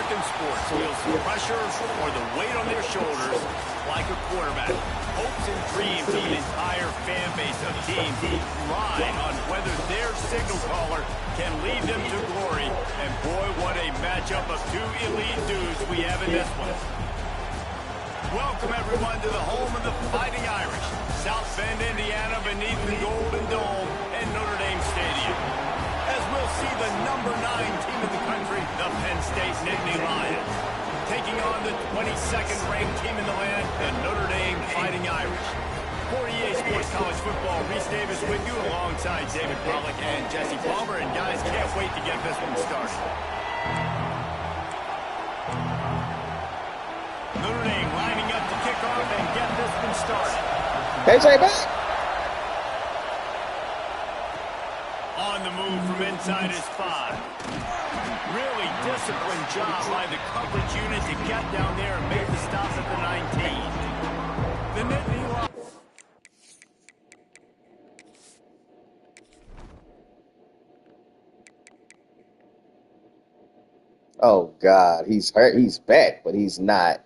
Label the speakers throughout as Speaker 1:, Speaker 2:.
Speaker 1: American sports feels the pressure or the weight on their shoulders like a quarterback. Hopes and dreams of an entire fan base of teams ride on whether their signal caller can lead them to glory. And boy, what a matchup of two elite dudes we have in this one. Welcome, everyone, to the home of the Fighting Irish, South Bend, Indiana, beneath the Golden Dome and Notre Dame Stadium. As we'll see the number 9 team in the country, the Penn State Nittany Lions, taking on the 22nd ranked team in the land, the Notre Dame Fighting Irish. For EA Sports College Football, Reese Davis with you alongside David Pollack and Jesse Palmer. And guys, can't wait to get this one started. Notre Dame lining up to kick off and get this one started.
Speaker 2: KJ back.
Speaker 1: On the move from inside his 5. Really disciplined job by the coverage unit to get down there and make the stop at the 19. The Nittany Lions.
Speaker 2: Oh, God. He's hurt. He's back, but he's not.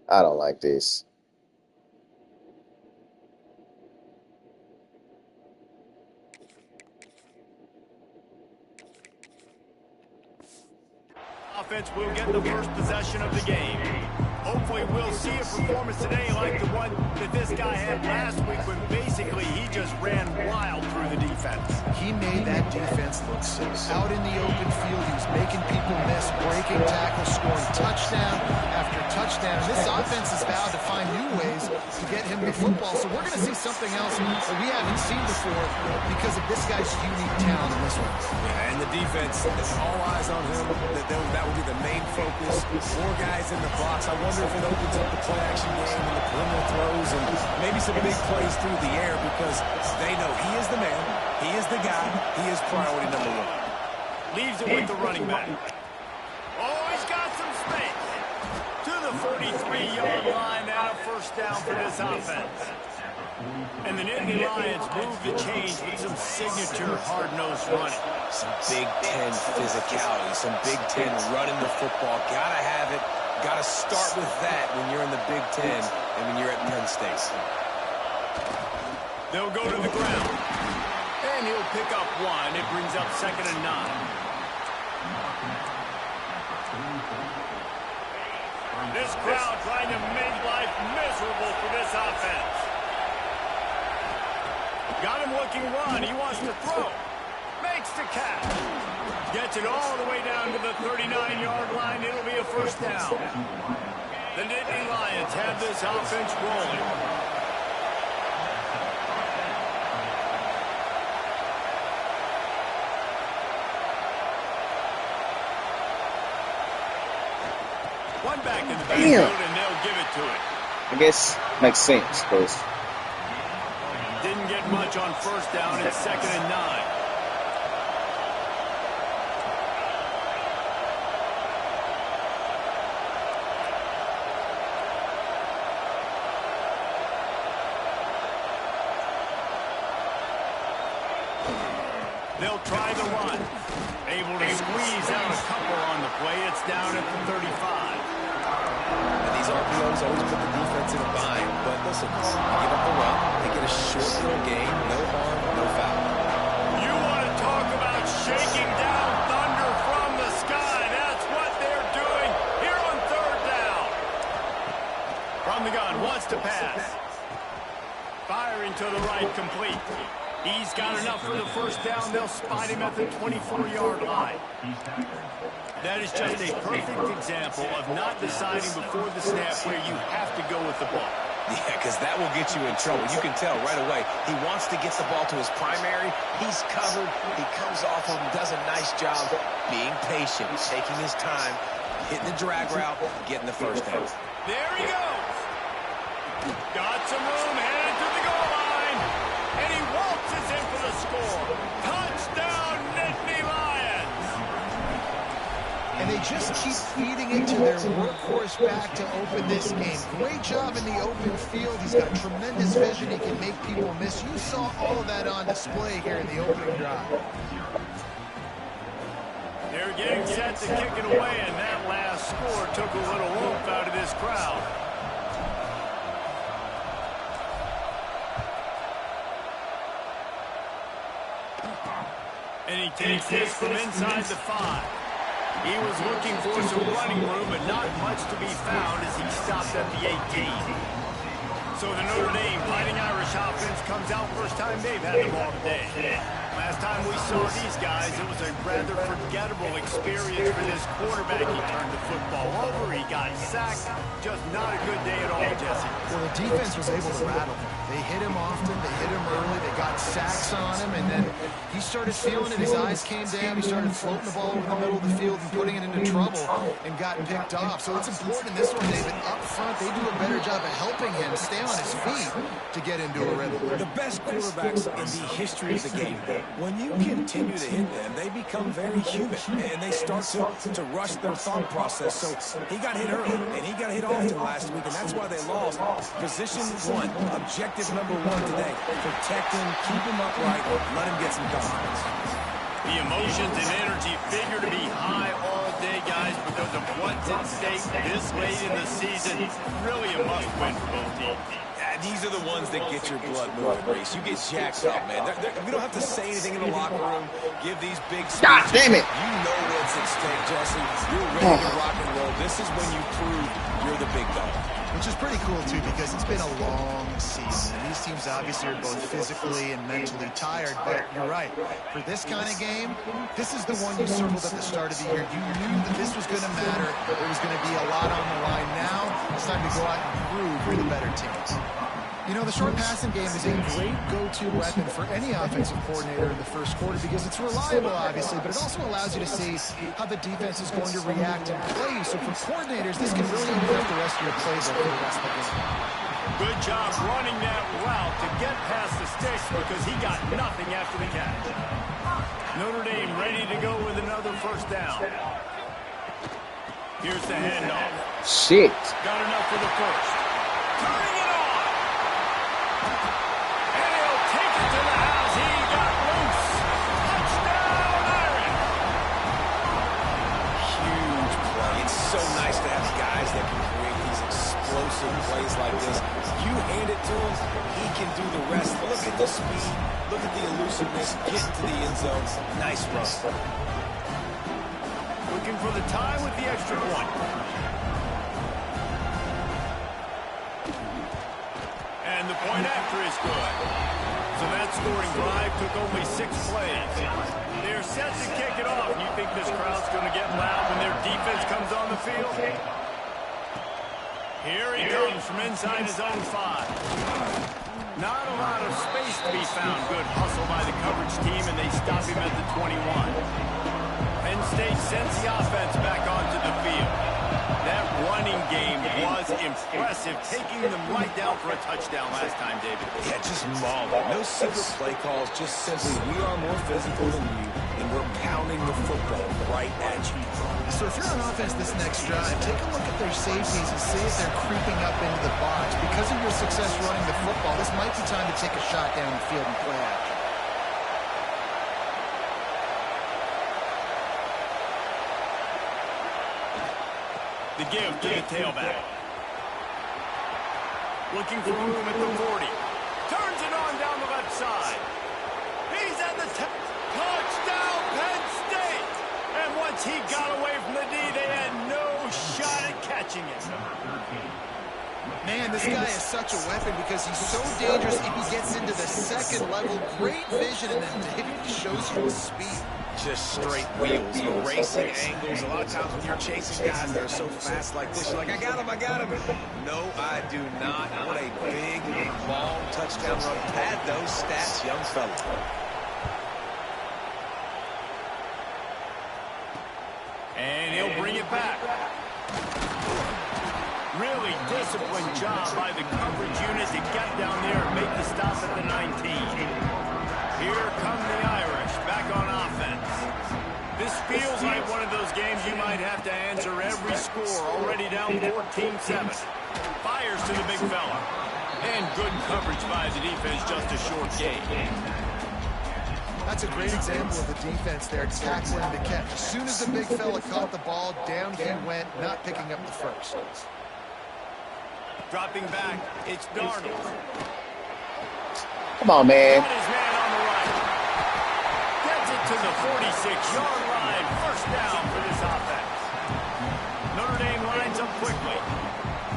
Speaker 2: I don't like this.
Speaker 1: Offense will get the first possession of the game. Hopefully we'll see a performance today like the one that this guy had last week when basically he just ran wild through the defense.
Speaker 3: He made that defense look sick. Out in the open field, he was making people miss, breaking tackles, scoring touchdown after touchdown. This offense has vowed to find new ways to get him the football, so we're going to see something else that we haven't seen before because of this guy's unique talent in this one.
Speaker 4: Yeah, and the defense, all eyes on him. That will be the main focus. 4 guys in the box. I wonder if it opens up the play-action game and the perimeter throws and maybe some big plays through the air because they know he is the man, he is the guy, he is priority number 1.
Speaker 1: Leaves it with the running back. Oh, he's got some space. To the 43-yard line and a first down for this offense. And the Nittany Lions move the chains with some signature hard-nosed running.
Speaker 4: Some Big Ten physicality, some Big Ten running the football. Gotta have it. Gotta start with that when you're in the Big Ten and when you're at Penn State.
Speaker 1: They'll go to the ground. And he'll pick up 1. It brings up 2nd and 9. This crowd trying to make life miserable for this offense. Got him looking run. He wants to throw. Makes the catch. Gets it all the way down to the 39-yard line. It'll be a first down. The Nittany Lions have this offense rolling. One back in the backfield, and they'll give it to it.
Speaker 2: I guess makes sense, because
Speaker 1: didn't get much on first down. It's 2nd and 9. They'll try the run. Able to squeeze out a couple on the play. It's down at the 35.
Speaker 4: And these RPOs always put the defense in a bind. But listen, give up the run. They get a short little gain. No harm, no foul.
Speaker 1: You want to talk about shaking down thunder from the sky. That's what they're doing here on 3rd down. From the gun, wants to pass. Firing to the right, complete. He's got enough for the first down. They'll spot him at the 24-yard line. That is just a perfect example of not deciding before the snap where you have to go with the ball.
Speaker 4: Yeah, because that will get you in trouble. You can tell right away. He wants to get the ball to his primary. He's covered. He comes off of him, does a nice job being patient, taking his time, hitting the drag route, getting the first down.
Speaker 1: There he goes. Got some room, headed to the goal line. And he waltzes in for the score. Touchdown, Nittany Lions.
Speaker 3: And they just keep feeding it to their workhorse back to open this game. Great job in the open field. He's got tremendous vision. He can make people miss. You saw all of that on display here in the opening drive.
Speaker 1: There's They're getting set to kick it away, and that last score took a little oomph out of this crowd. And he takes this from inside the 5. He was looking for some running room, but not much to be found as he stopped at the 18. So the Notre Dame Fighting Irish offense comes out first time they've had the ball today. Last time we saw these guys, it was a rather forgettable experience for this quarterback. He turned the football over, he got sacked. Just not a good day at all, Jesse.
Speaker 3: Well, the defense was able to rattle him. They hit him often, they hit him early, they got sacks on him, and then he started feeling it. His eyes came down, he started floating the ball over the middle of the field and putting it into trouble and got picked off. So it's important in this one, David, up front, they do a better job of helping him stay on his feet to get into a rhythm.
Speaker 4: The best quarterbacks in the history of the game, when you continue to hit them, they become very human, and they start to rush their thought process. So he got hit early, and he got hit often last week, and that's why they lost. Position 1, objective number 1 today. Protect him, keep him upright, let him get some confidence.
Speaker 1: The emotions and energy figure to be high all day, guys, because of what's at stake this late in the season. Really a must-win for both teams.
Speaker 4: These are the ones that get your blood moving, Reese. You get jacked up, man. We don't have to say anything in the locker room. Give these big speeches.
Speaker 2: God damn it.
Speaker 4: You know what's at stake, Jesse. You're ready to rock and roll. This is when you prove you're the big dog.
Speaker 3: Which is pretty cool, too, because it's been a long season. These teams obviously are both physically and mentally tired, but you're right. For this kind of game, this is the one you circled at the start of the year. You knew that this was going to matter. There was going to be a lot on the line. Now it's time to go out and prove you're the better teams. You know, the short passing game is a great go-to weapon for any offensive coordinator in the first quarter because it's reliable, obviously, but it also allows you to see how the defense is going to react and play. So for coordinators, this can really impact the rest of your playbook for the rest of the game.
Speaker 1: Good job running that route to get past the sticks because he got nothing after the catch. Notre Dame ready to go with another first down. Here's the handoff.
Speaker 2: Shit.
Speaker 1: Got enough for the first. Turning it on. And he'll take it to the house. He got loose. Touchdown, Iron.
Speaker 4: Huge play. It's so nice to have guys that can create these explosive plays like this. You hand it to him, he can do the rest. Look at the speed. Look at the elusiveness. Get to the end zone. Nice run.
Speaker 1: Looking for the tie with the extra point. And the point after is good. So that scoring drive took only 6 plays. They're set to kick it off. You think this crowd's going to get loud when their defense comes on the field? Here he comes from inside his own 5. Not a lot of space to be found. Good hustle by the coverage team, and they stop him at the 21. Penn State sends the offense back onto the field. That running game was impressive, taking them right down for a touchdown last time, David.
Speaker 4: Yeah, just mauling. No secret play calls, just simply we are more physical than you, and we're pounding the football right at you.
Speaker 3: So if you're on offense this next drive, take a look at their safeties and see if they're creeping up into the box. Because of your success running the football, this might be time to take a shot down the field and play action.
Speaker 1: The give to the tailback. Looking for room at the 40. Turns it on down the left side. He's at the touchdown, Penn State. And once he got away from the D, they had no shot at catching it.
Speaker 3: Man, this guy is such a weapon because he's so dangerous if he gets into the second level. Great vision, and then it shows you his speed.
Speaker 4: Just straight wheels, erasing angles. A lot of times when you're chasing guys that are so fast like this, you're like, I got him, I got him. No, I do not. What a big, long touchdown run. Pad those stats, young fella.
Speaker 1: And he'll bring it back. Really disciplined job by the coverage unit to get down there and make the stop at the 19. Here come the Irish back on offense. This feels like one of those games you might have to answer every score. Already down 14-7. Fires to the big fella. And good coverage by the defense, just a short gain.
Speaker 3: That's a great example of the defense there, tackling the catch. As soon as the big fella caught the ball, down he went, not picking up the first.
Speaker 1: Dropping back, it's Darnold.
Speaker 2: Come on, man.
Speaker 1: Got his man on the right. Gets it to the 46-yard line. First down for this offense. Notre Dame lines up quickly.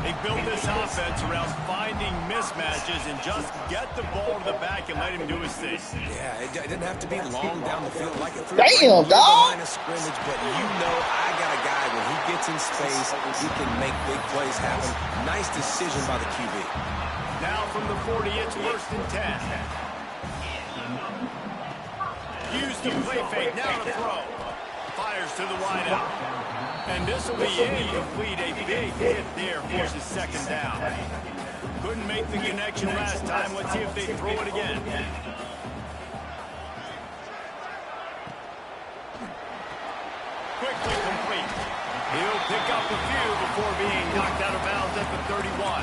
Speaker 1: They built this offense around finding mismatches and just get the ball to the back and let him do his thing.
Speaker 4: Yeah, it didn't have to be long down the field like it threw
Speaker 2: Damn,
Speaker 4: the
Speaker 2: dog.
Speaker 4: line of scrimmage, but you know I got a guy when he gets in space, he can make big plays happen. Nice decision by the QB.
Speaker 1: Now from the 40, it's 1st and 10. Use the play fake, now to throw. Fires to the wideout. And this will be incomplete. A big hit there forces 2nd down. Couldn't make the connection last time. Let's see if they throw it again. Quickly complete. He'll pick up a few before being knocked out of bounds at the 31.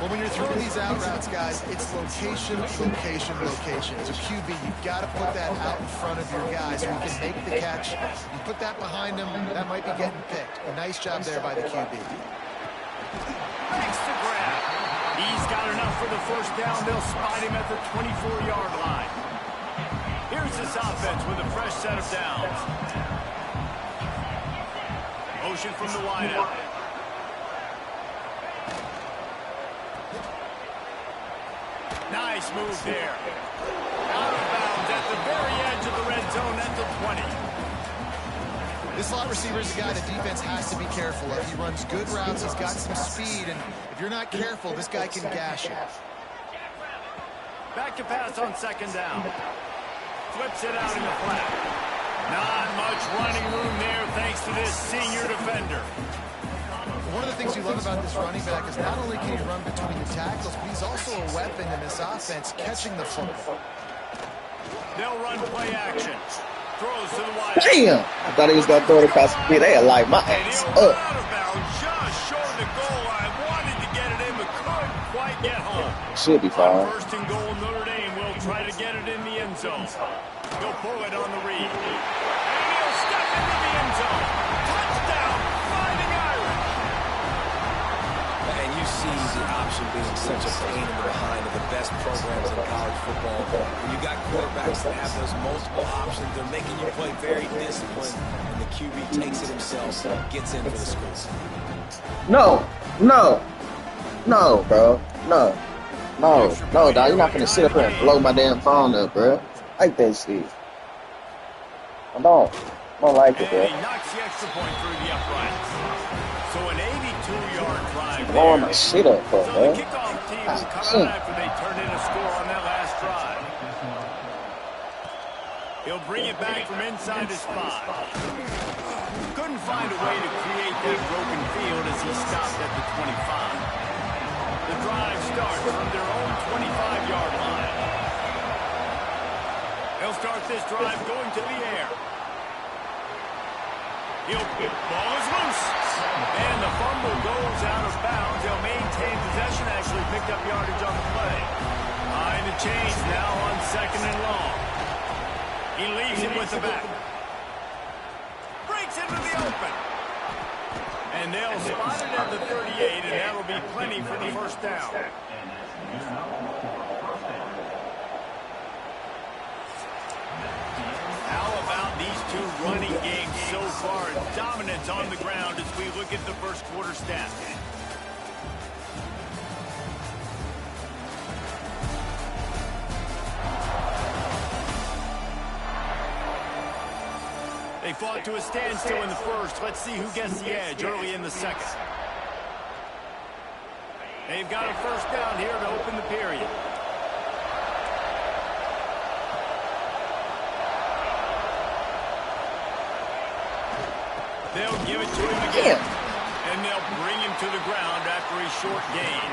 Speaker 3: Well, when you're throwing these out routes, guys, it's location, location, location. As a QB, you've got to put that out in front of your guys so you can make the catch. You put that behind them, that might be getting picked. A nice job there by the QB.
Speaker 1: Makes the grab. He's got enough for the first down. They'll spot him at the 24-yard line. Here's this offense with a fresh set of downs. Motion from the wideout. Nice move there. Out of bounds at the very edge of the red zone at the 20.
Speaker 3: This slot receiver is a guy the defense has to be careful of. He runs good routes, he's got some speed, and if you're not careful, this guy can gash you.
Speaker 1: Back to pass on 2nd down. Flips it out in the flat. Not much running room there thanks to this senior defender.
Speaker 3: One of the things you love about this running back is not only can he run between the tackles, but he's also a weapon in this offense, catching the football.
Speaker 1: They'll run play action. Throws to the wide.
Speaker 2: Damn! I thought he was going to throw it across the field. They had light my
Speaker 1: And
Speaker 2: ass
Speaker 1: he'll
Speaker 2: up.
Speaker 1: run out of bounds just short of the goal line. Wanted to get it in, but couldn't quite get home.
Speaker 2: Should be
Speaker 1: On
Speaker 2: fine.
Speaker 1: 1st and goal, Notre Dame will try to get it in the end zone. He'll pull it on the read. And he'll step into the end zone. Touchdown, Fighting Irish.
Speaker 4: And you see the option being such a pain in the behind of the best programs in college football. When you got quarterbacks that have those multiple options, they're making you play very disciplined, and the QB takes it himself, gets in for the score.
Speaker 2: No, bro. No, dog. You're not gonna sit up here and blow my damn phone up, bro. I like that shit. I don't like it, bro.
Speaker 1: And he knocks the extra point through the uprights. So an 82-yard drive
Speaker 2: Blowing
Speaker 1: there.
Speaker 2: my shit up, bro.
Speaker 1: So the kickoff team will come out after they turn in a score on that last drive. He'll bring it back from inside his 5. Couldn't find a way to create that broken field as he stopped at the 25. The drive starts from their own 25-yard line. They'll start this drive going to the air. Ball is loose. And the fumble goes out of bounds. They'll maintain possession, actually picked up yardage on the play. Behind the chains now on 2nd and long. He leaves it with the back. Breaks into the open. And they'll spot it at the 38, and that'll be plenty for the first down. How about these two running games so far? Dominance on the ground as we look at the first quarter stats. They fought to a standstill in the first. Let's see who gets the edge early in the second. They've got a first down here to open the period. They'll give it to him again. And they'll bring him to the ground after a short gain.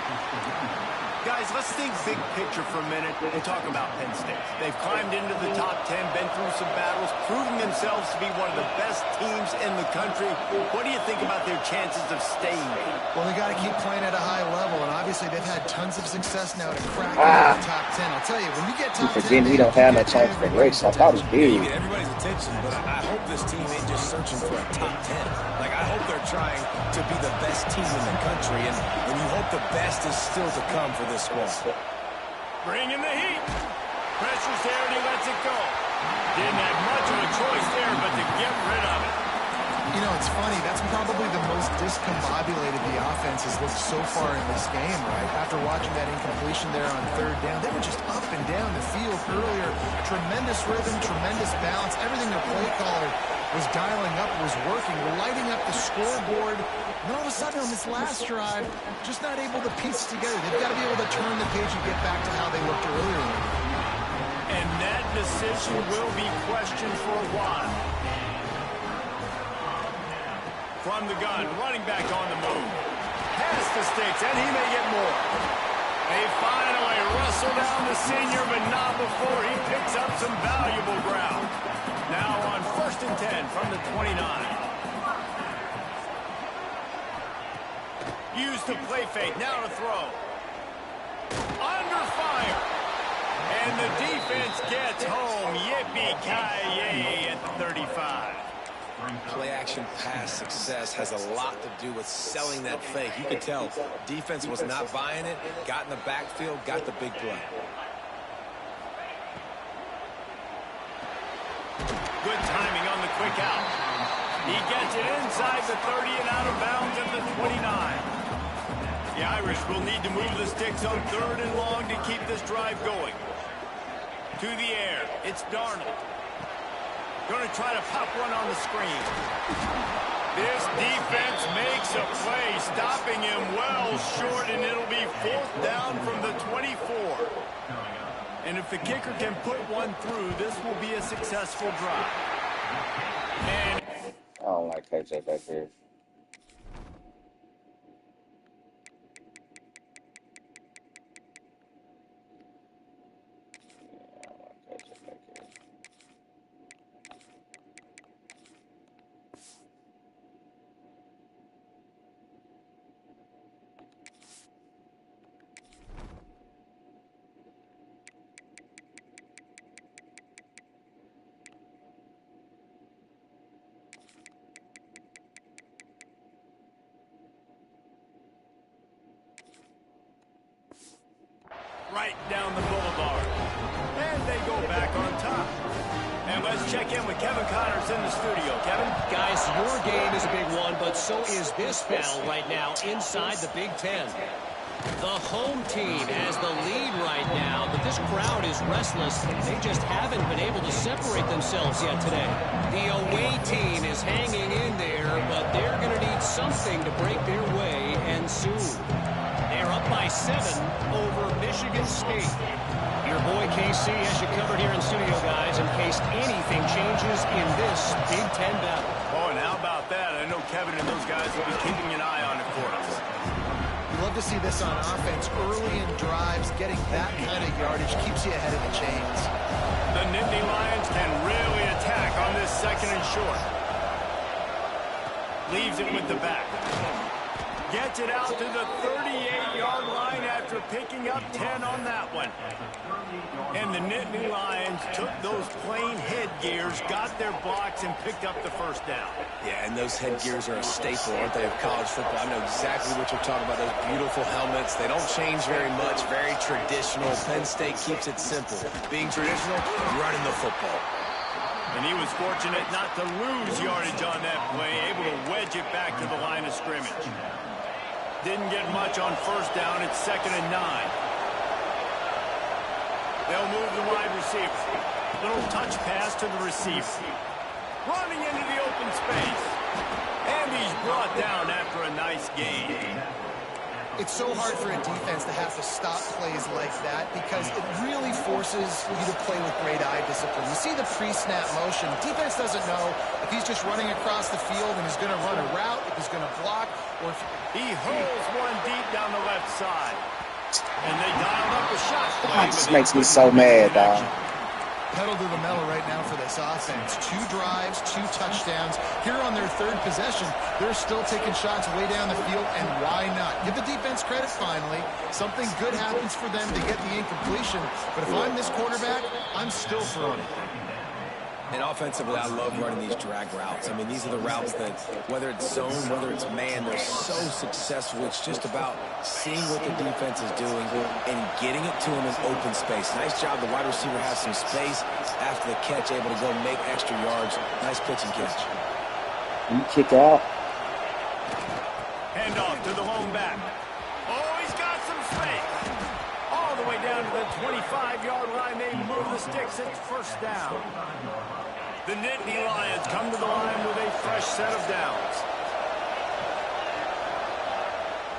Speaker 1: Guys, let's think big picture for a minute and talk about Penn State. They've climbed into the top 10, been through some battles, proving themselves to be one of the best teams in the country. What do you think about their chances of staying there?
Speaker 3: Well, they got to keep playing at a high level, and obviously they've had tons of success now to crack into the top 10. I'll tell you, when you get top 10,
Speaker 2: Again, we don't have no chance for race. I thought it was
Speaker 4: You
Speaker 2: big.
Speaker 4: get everybody's attention, but I hope this team ain't just searching for a top 10. Like, I hope they're trying to be the best team in the country, and you hope the best is still to come for this squad.
Speaker 1: Bringing the heat. Pressure's there, and he lets it go. Didn't have much of a choice there, but to get rid of it.
Speaker 3: You know, it's funny. That's probably the most discombobulated the offense has looked so far in this game, right? After watching that incompletion there on third down, they were just up and down the field earlier. Tremendous rhythm, tremendous balance. Everything their play caller was dialing up was working, lighting up the scoreboard. And all of a sudden on this last drive, just not able to piece it together. They've got to be able to turn the page and get back to how they looked earlier.
Speaker 1: And that decision will be questioned for a while. From the gun, running back on the move. Past the sticks, and he may get more. They finally wrestle down the senior, but not before he picks up some valuable ground. Now on 1st and 10 from the 29. Use the play fake, now to throw. Under fire. And the defense gets home. Yippee-ki-yay at 35.
Speaker 4: Play-action pass success has a lot to do with selling that fake. You could tell defense was not buying it, got in the backfield, got the big play.
Speaker 1: Good timing on the quick out. He gets it inside the 30 and out of bounds at the 29. The Irish will need to move the sticks on 3rd and long to keep this drive going. To the air, it's Darnold. Going to try to pop one on the screen. This defense makes a play, stopping him well short, and it'll be 4th down from the 24. And if the kicker can put one through, this will be a successful drive. And
Speaker 2: I don't like KJ back here.
Speaker 1: right down the boulevard. And they go back on top. And let's check in with Kevin Connors in the studio. Kevin?
Speaker 5: Guys, your game is a big one, but so is this battle right now inside the Big Ten. The home team has the lead right now, but this crowd is restless. They just haven't been able to separate themselves yet today. The away team is hanging in there, but they're going to need something to break their way, and soon. They're up by 7 over Michigan State. Your boy KC has you covered here in studio, guys, in case anything changes in this Big Ten battle.
Speaker 1: Oh, and how about that? I know Kevin and those guys will be keeping an eye on it for us.
Speaker 3: Love to see this on offense early in drives. Getting that kind of yardage keeps you ahead of the chains.
Speaker 1: The Nittany Lions can really attack on this 2nd and short. Leaves it with the back. Gets it out to the 38-yard line after picking up 10 on that one. And the Nittany Lions took those plain headgears, got their blocks, and picked up the 1st down.
Speaker 4: Yeah, and those headgears are a staple, aren't they, of college football? I know exactly what you're talking about, those beautiful helmets. They don't change very much, very traditional. Penn State keeps it simple. Being traditional, running the football.
Speaker 1: And he was fortunate not to lose yardage on that play, able to wedge it back to the line of scrimmage. Didn't get much on 1st down. It's 2nd and 9. They'll move the wide receiver. Little touch pass to the receiver. Running into the open space. And he's brought down after a nice gain.
Speaker 3: It's so hard for a defense to have to stop plays like that because it really forces you to play with great eye discipline. You see the pre-snap motion. Defense doesn't know if he's just running across the field and he's going to run a route, if he's going to block, or if
Speaker 1: he holds one deep down the left side. And they dialed up a shot play.
Speaker 2: God, this makes me so mad, dog.
Speaker 3: Pedal to the metal right now for this offense. 2 drives, 2 touchdowns. Here on their 3rd possession, they're still taking shots way down the field, and why not? Give the defense credit finally. Something good happens for them to get the incompletion, but if I'm this quarterback, I'm still throwing it.
Speaker 4: And offensively, I love running these drag routes. I mean, these are the routes that, whether it's zone, whether it's man, they're so successful. It's just about seeing what the defense is doing and getting it to him in open space. Nice job. The wide receiver has some space after the catch, able to go make extra yards. Nice pitch and catch.
Speaker 2: You kick out.
Speaker 1: Handoff to the lone back. Oh, he's got some space. All the way down to the 25-yard line. They move the sticks. It's first down. The Nittany Lions come to the line with a fresh set of downs.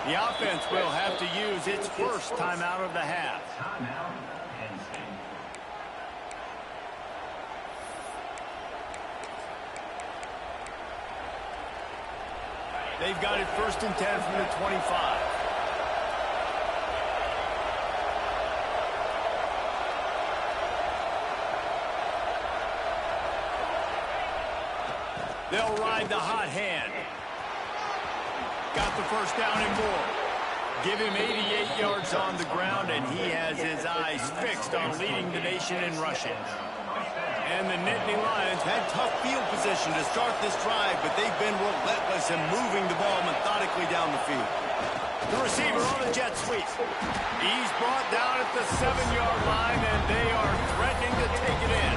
Speaker 1: The offense will have to use its first timeout of the half. They've got it 1st and 10 from the 25. They'll ride the hot hand. Got the first down and more. Give him 88 yards on the ground, and he has his eyes fixed on leading the nation in rushing. And the Nittany Lions had tough field position to start this drive, but they've been relentless in moving the ball methodically down the field. The receiver on the jet sweep. He's brought down at the 7-yard line, and they are threatening to take it in.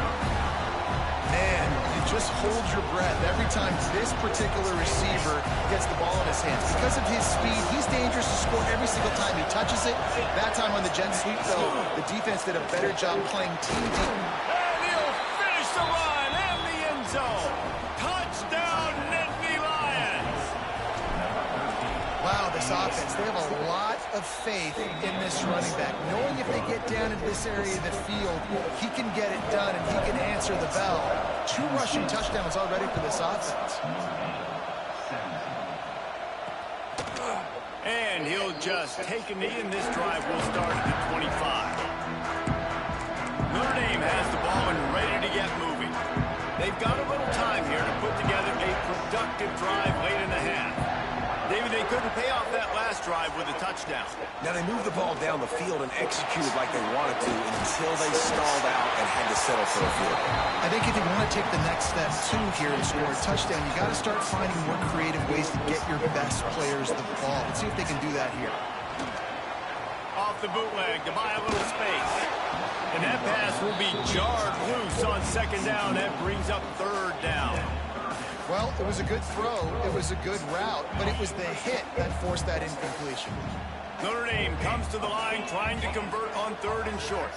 Speaker 3: Man, you just hold your breath every time this particular receiver gets the ball in his hands. Because of his speed, he's dangerous to score every single time he touches it. That time on the jet sweep, though, the defense did a better job playing team deep.
Speaker 1: And he'll finish the run and the end zone. Touchdown, Nittany Lions.
Speaker 3: Wow, this offense, they have a lot of faith in this running back. Knowing if they get down into this area of the field, he can get it done and he can answer the bell. 2 rushing touchdowns already for this offense.
Speaker 1: And he'll just take a knee, and this drive will start at the 25. Notre Dame has the ball and ready to get moving. They've got a little time here to put together a productive drive late in the half. David, they couldn't pay off that last drive with a touchdown.
Speaker 4: Now, they moved the ball down the field and executed like they wanted to until they stalled out and had to settle for a field.
Speaker 3: I think if you want to take the next step, too, here and score a touchdown, you got to start finding more creative ways to get your best players the ball. Let's see if they can do that here.
Speaker 1: Off the bootleg to buy a little space. And that pass will be jarred loose on 2nd down. That brings up 3rd down.
Speaker 3: Well, it was a good throw, it was a good route, but it was the hit that forced that incompletion.
Speaker 1: Notre Dame comes to the line trying to convert on 3rd and short.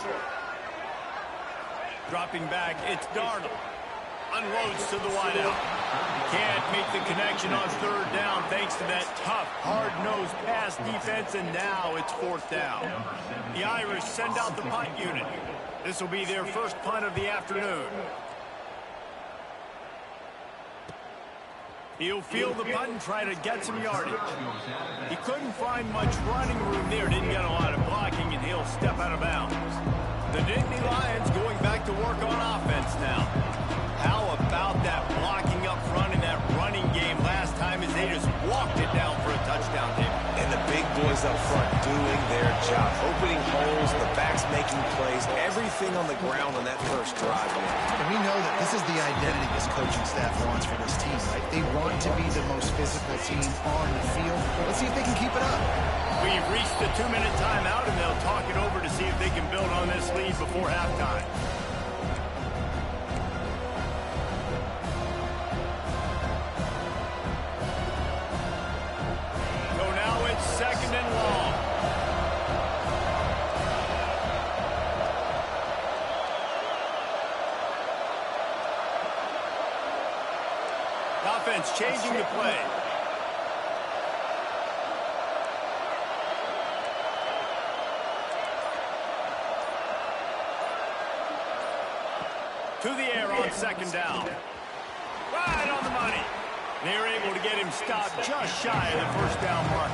Speaker 1: Dropping back, it's Darnold. Unloads to the wideout. Can't make the connection on 3rd down thanks to that tough, hard-nosed pass defense, and now it's 4th down. The Irish send out the punt unit. This will be their first punt of the afternoon. He'll field the punt and try to get some yardage. He couldn't find much running room there, didn't get a lot of blocking, and he'll step out of bounds. The Nittany Lions going back to work on offense now. How about that blocking up front in that running game last time as they just walked it down for a touchdown, David?
Speaker 4: And the big boys up front doing their job. Opening holes, the backs making plays, everything on the ground on that first drive.
Speaker 3: And we know that this is the identity this coaching staff wants for this team, right? They want to be the most physical team on the field. Let's see if they can keep it up.
Speaker 1: We've reached the 2-minute timeout, and they'll talk it over to see if they can build on this lead before halftime. So now it's 2nd and long. Offense changing the play. To the air on 2nd down. Right on the money. They're able to get him stopped just shy of the 1st down mark.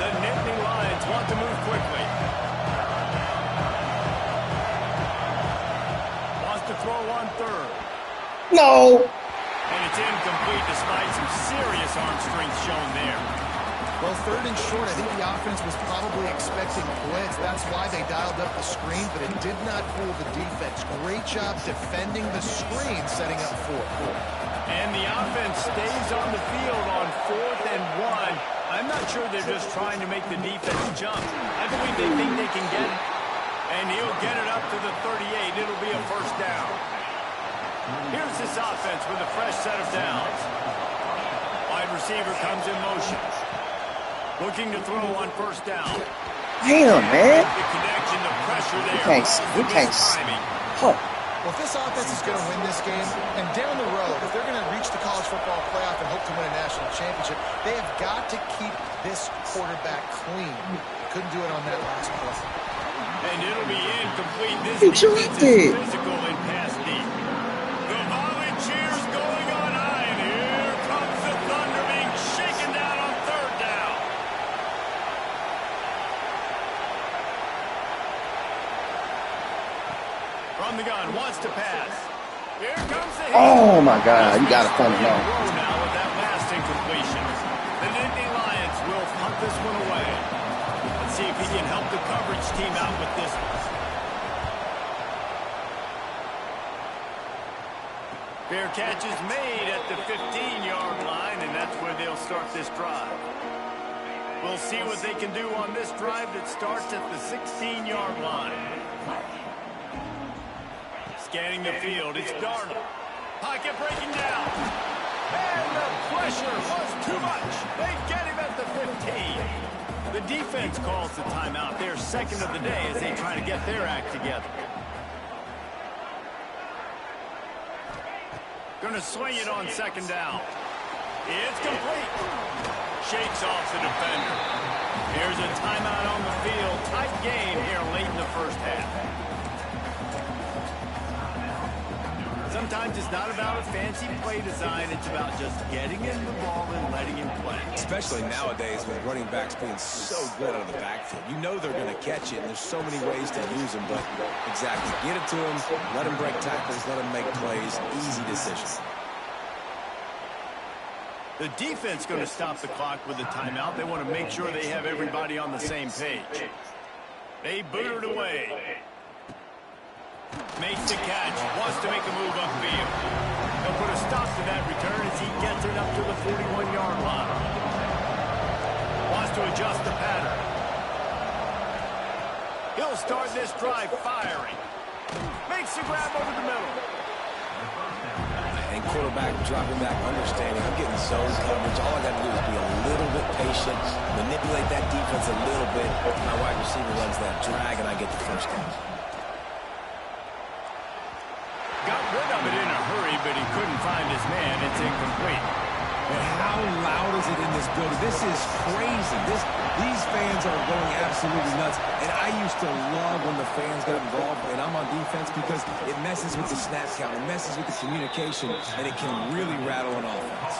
Speaker 1: The Nittany Lions want to move quickly. Wants to throw on third.
Speaker 2: No.
Speaker 1: And it's incomplete despite some serious arm strength shown there.
Speaker 3: Well, third and short, I think the offense was probably expecting blitz. That's why they dialed up the screen, but it did not fool the defense. Great job defending the screen, setting up fourth.
Speaker 1: And the offense stays on the field on 4th and 1. I'm not sure they're just trying to make the defense jump. I believe they think they can get it. And he'll get it up to the 38. It'll be a first down. Here's this offense with a fresh set of downs. Wide receiver comes in motion. Looking to throw on first down.
Speaker 2: Damn, man.
Speaker 1: The connection, the pressure there.
Speaker 2: We can't. Huh.
Speaker 3: Well, if this offense is going to win this game, and down the road, if they're going to reach the college football playoff and hope to win a national championship, they have got to keep this quarterback clean. Couldn't do it on that last play.
Speaker 1: And it'll be incomplete. This
Speaker 2: He
Speaker 1: defense
Speaker 2: dropped
Speaker 1: is
Speaker 2: it.
Speaker 1: physical and pass deep. The volley cheers going on high, and here comes the Thunder being shaken down on third down. From the gun, wants to pass. Here comes the hit.
Speaker 2: Oh my God, you gotta come now.
Speaker 1: Now with that last incompletion. The Nittany Lions will punt this one away. Let's see if he can help the coverage team out with this one. Fair catch is made at the 15-yard line, and that's where they'll start this drive. We'll see what they can do on this drive that starts at the 16-yard line. Scanning the field, it's Darnold. Pocket breaking down. And the pressure was too much. They get him at the 15. The defense calls the timeout. They're second of the day as they try to get their act together. Going to swing it on second down. It's complete. Shakes off the defender. Here's a timeout on the field. Tight game here late in the first half. Sometimes it's not about a fancy play design. It's about just getting him the ball and letting him play.
Speaker 4: Especially nowadays with running backs being so good out of the backfield. You know they're going to catch it, and there's so many ways to use them. But exactly, get it to him, let him break tackles, let him make plays. Easy decision.
Speaker 1: The defense going to stop the clock with a timeout. They want to make sure they have everybody on the same page. They boot it away. Makes the catch. Wants to make a move upfield. They'll put a stop to that return as he gets it up to the 41-yard line. Wants to adjust the pattern. He'll start this drive firing. Makes the grab over the middle.
Speaker 4: And quarterback dropping back, understanding I'm getting zone coverage. All I got to do is be a little bit patient, manipulate that defense a little bit. My wide receiver runs that drag, and I get the first down.
Speaker 1: Got rid of it in a hurry, but he couldn't find his man. It's incomplete.
Speaker 4: And how loud is it in this building? This is crazy. These fans are going absolutely nuts. And I used to love when the fans got involved, and I'm on defense, because it messes with the snap count, it messes with the communication, and it can really rattle an offense.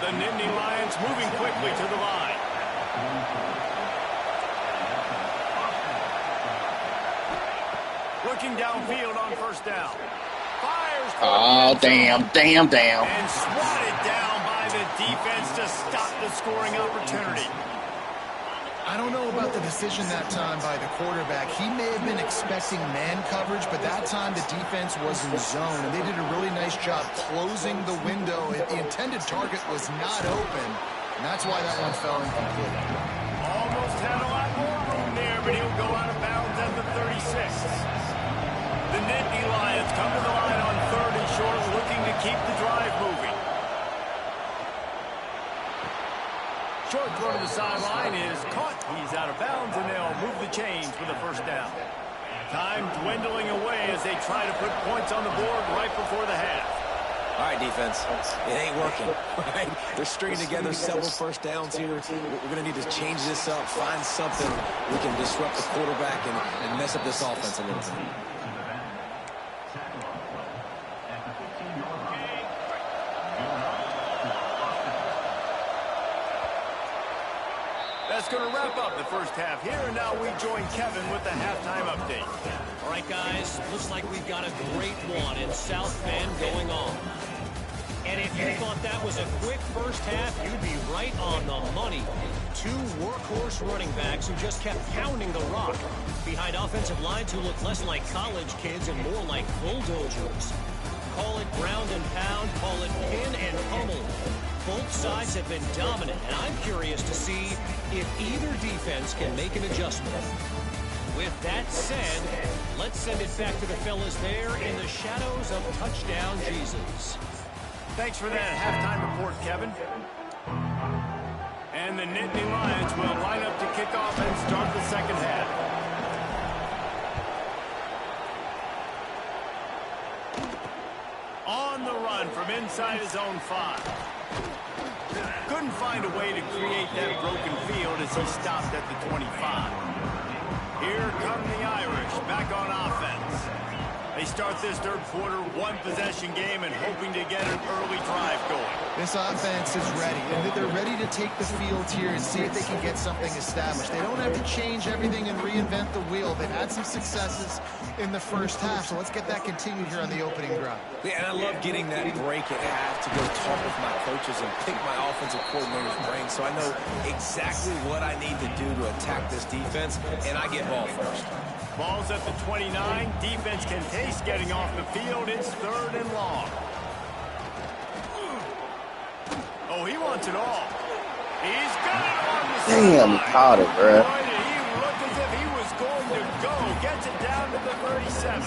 Speaker 1: The Nittany Lions moving quickly to the line. Looking downfield on first down. Fires.
Speaker 2: Oh, damn.
Speaker 1: And swatted down by the defense to stop the scoring opportunity.
Speaker 3: I don't know about the decision that time by the quarterback. He may have been expecting man coverage, but that time the defense was in zone, and they did a really nice job closing the window. The intended target was not open, and that's why that one fell incomplete.
Speaker 1: Almost had a lot more room there, but he'll go out of bounds at the 36. The Nittany Lions come to the line on third and short, looking to keep the drive moving. Short throw to the sideline is caught. He's out of bounds, and they'll move the chains for the first down. Time dwindling away as they try to put points on the board right before the half.
Speaker 4: All right, defense, it ain't working. Right? They're stringing together several first downs here. We're going to need to change this up, find something we can disrupt the quarterback and mess up this offense a little bit.
Speaker 1: That's going to wrap up the first half here, and now we join Kevin with the halftime update.
Speaker 5: All right, guys, looks like we've got a great one in South Bend going on. And if you thought that was a quick first half, you'd be right on the money. Two workhorse running backs who just kept pounding the rock behind offensive lines who look less like college kids and more like bulldozers. Call it ground and pound, call it pin and pummel. Both sides have been dominant, and I'm curious to see if either defense can make an adjustment. With that said, let's send it back to the fellas there in the shadows of Touchdown Jesus.
Speaker 1: Thanks for that halftime report, Kevin. And the Nittany Lions will line up to kick off and start the second half. On the run from inside his own 5. Couldn't find a way to create that broken field as he stopped at the 25. Here come the Irish back on offense. They start this third quarter one-possession game and hoping to get an early drive going.
Speaker 3: This offense is ready, and they're ready to take the field here and see if they can get something established. They don't have to change everything and reinvent the wheel. They've had some successes in the first half, so let's get that continued here on the opening drive.
Speaker 4: Yeah, and I love getting that break at half to go talk with my coaches and pick my offensive coordinator's brain so I know exactly what I need to do to attack this defense, and I get ball first.
Speaker 1: Ball's at the 29. Defense can taste getting off the field. It's 3rd and long. Oh, he wants it all. He's got it on the sideline.
Speaker 2: Damn, he caught it, bro.
Speaker 1: Boy, did he look as if he was going to go. Gets it down to the 37.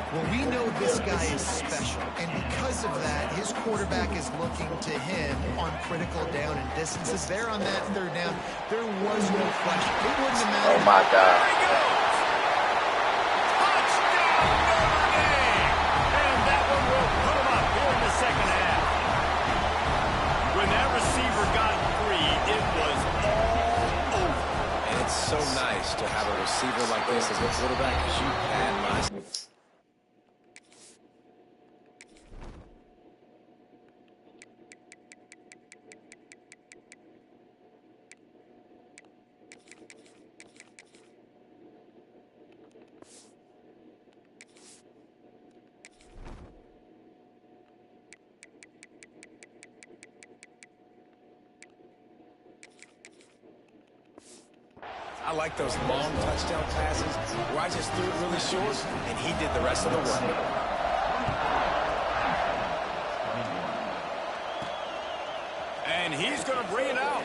Speaker 3: Well, we know this guy is special, and because of that, his quarterback is looking to him on critical down and distances. There on that third down, there was no question. It wouldn't have mattered.
Speaker 2: Oh, my God.
Speaker 1: There he goes. Touchdown, Notre Dame. And that one will put him up here in the second half. When that receiver got free, it was all over.
Speaker 4: And it's so nice to have a receiver like this as a quarterback because you had my... I like those long touchdown passes where I just threw it really short and he did the rest of the work.
Speaker 1: And he's going to bring it out.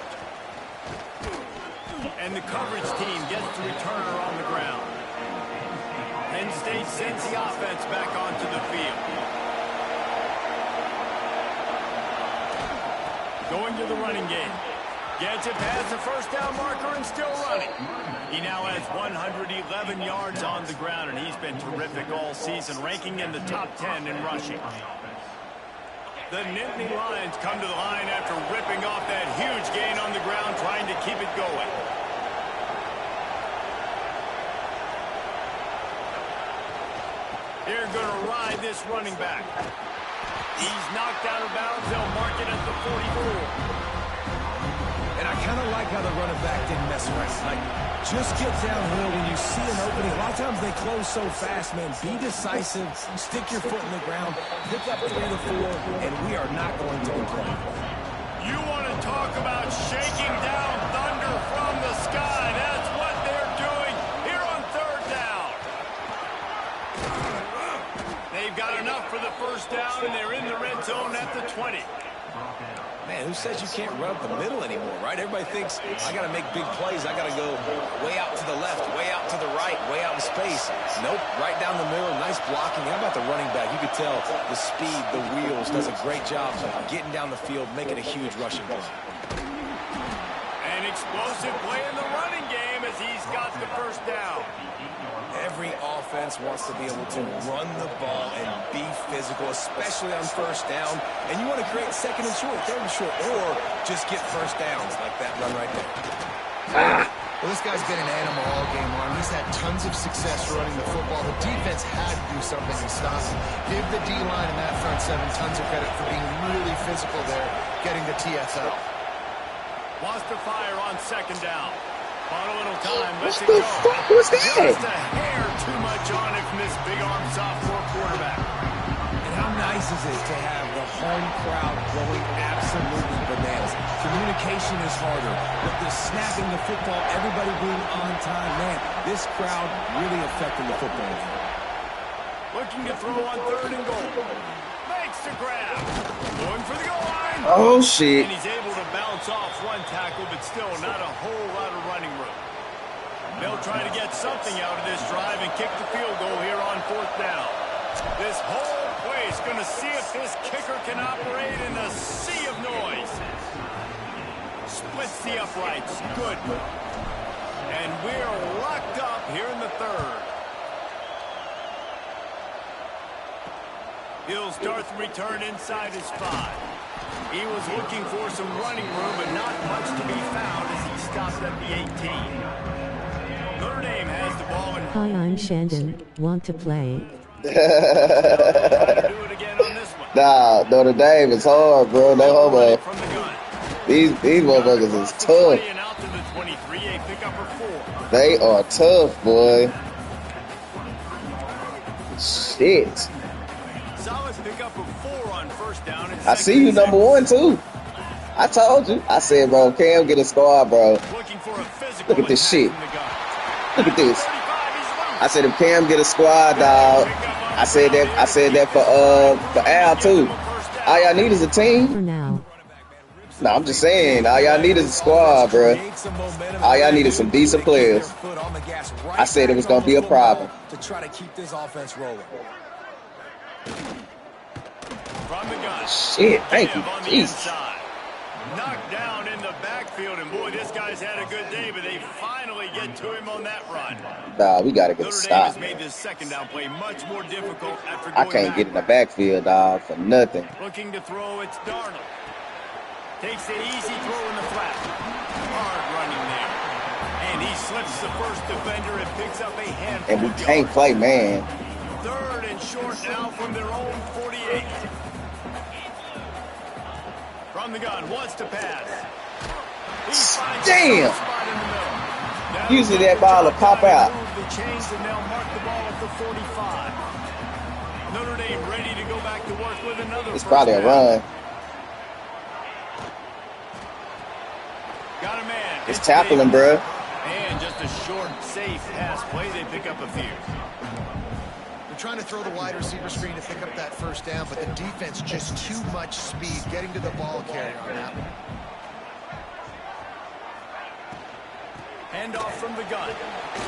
Speaker 1: And the coverage team gets the returner on the ground. Penn State sends the offense back onto the field. Going to the running game. Gets it past the first down marker and still running. He now has 111 yards on the ground, and he's been terrific all season, ranking in the top 10 in rushing. The Nittany Lions come to the line after ripping off that huge gain on the ground, trying to keep it going. They're going to ride this running back. He's knocked out of bounds. They'll mark it at the 44.
Speaker 4: And I kind of like how the running back didn't mess around. Like, just get downhill when you see an opening. A lot of times they close so fast, man. Be decisive. Stick your foot in the ground. Pick up 3 to 4, and we are not going to complain.
Speaker 1: You want to talk about shaking down thunder from the sky. That's what they're doing here on third down. They've got enough for the first down, and they're in the red zone at the 20.
Speaker 4: Man, who says you can't run up the middle anymore, right? Everybody thinks, I got to make big plays. I got to go way out to the left, way out to the right, way out in space. Nope, right down the middle, nice blocking. How about the running back? You could tell the speed, the wheels, does a great job getting down the field, making a huge rushing play.
Speaker 1: An explosive play in the running game as he's got the first down.
Speaker 4: Every offense wants to be able to run the ball and be physical, especially on first down. And you want to create second and short, third and short, or just get first downs like that run right there.
Speaker 3: Well, this guy's been an animal all game long. He's had tons of success running the football. The defense had to do something to stop him. Give the D-line and that front seven tons of credit for being really physical there, getting the TFL.
Speaker 1: Wants to fire on second down. On a little time,
Speaker 2: What
Speaker 1: lets it
Speaker 2: the
Speaker 1: go.
Speaker 2: fuck was
Speaker 1: Just
Speaker 2: that?
Speaker 1: a hair too much on it from this big arm sophomore quarterback.
Speaker 4: And how nice is it to have the home crowd going absolutely bananas? Communication is harder. With the snapping the football, everybody being on time, man, this crowd really affecting the football game.
Speaker 1: Looking to throw on 3rd and goal. Makes the grab. Going for the goal line.
Speaker 2: Oh, shit.
Speaker 1: And he's able to bounce off one tackle, but still not a whole lot of running room. They'll try to get something out of this drive and kick the field goal here on 4th down. This whole place going to see if this kicker can operate in a sea of noise. Splits the uprights. Good. And we're locked up here in the 3rd. He'll start the return inside his 5. He was looking for some running room, but not much to be found as he stopped at the 18. Notre Dame has the ball in.
Speaker 6: Hi, I'm Shandon. Want to play?
Speaker 1: Try to do it again on this one.
Speaker 2: Nah, Notre Dame is hard, bro. They homo.
Speaker 1: From the gun.
Speaker 2: These motherfuckers is tough.
Speaker 1: And out to the 23, a pickup of 4.
Speaker 2: They are tough, boy. Shit.
Speaker 1: Solid pickup of 4 on 1st down. And
Speaker 2: I see you number 1 too. I told you. I said, bro, Cam get a squad, bro.
Speaker 1: Looking for a physical
Speaker 2: Look at this
Speaker 1: attack
Speaker 2: shit.
Speaker 1: from the gun.
Speaker 2: Look at this.
Speaker 1: 35, he's loose.
Speaker 2: I said if Cam get a squad, dog. I said that for Al too. All y'all need is a
Speaker 6: For
Speaker 2: team.
Speaker 6: now.
Speaker 2: No, I'm just saying, all y'all need is a squad, bro. All y'all need is some decent players. I said it was gonna be a problem.
Speaker 4: To try to keep this offense rolling.
Speaker 1: From the gun.
Speaker 2: Shit, thank you,
Speaker 1: On the
Speaker 2: Jesus.
Speaker 1: inside. Knocked down in the backfield, and boy, this guy's had a good day, but they finally get to him on that run.
Speaker 2: Nah, we gotta get a
Speaker 1: Notre Dame has
Speaker 2: stop.
Speaker 1: made this 2nd down play much more difficult after
Speaker 2: I
Speaker 1: going
Speaker 2: can't get in the
Speaker 1: back.
Speaker 2: backfield, dog, for nothing.
Speaker 1: Looking to throw, it's Darnold. Takes the easy throw in the flat. Hard running there. And he slips the first defender and picks up a handful
Speaker 2: And we
Speaker 1: of
Speaker 2: can't
Speaker 1: yards.
Speaker 2: play, man.
Speaker 1: 3rd and short now from their own 48. From the gun, wants to pass. He finds
Speaker 2: Damn.
Speaker 1: a spot in the middle. Now
Speaker 2: Usually that ball will pop out.
Speaker 1: move the chains and they'll mark the ball at the 45. Notre Dame ready to go back to work with another.
Speaker 2: It's
Speaker 1: first
Speaker 2: probably a
Speaker 1: down.
Speaker 2: run.
Speaker 1: Got a man.
Speaker 2: It's tackling, bro.
Speaker 1: And just a short, safe pass play. They pick up a few.
Speaker 3: They're trying to throw the wide receiver screen to pick up that 1st down, but the defense just too much speed getting to the ball carrier on that one.
Speaker 1: Handoff from the gun.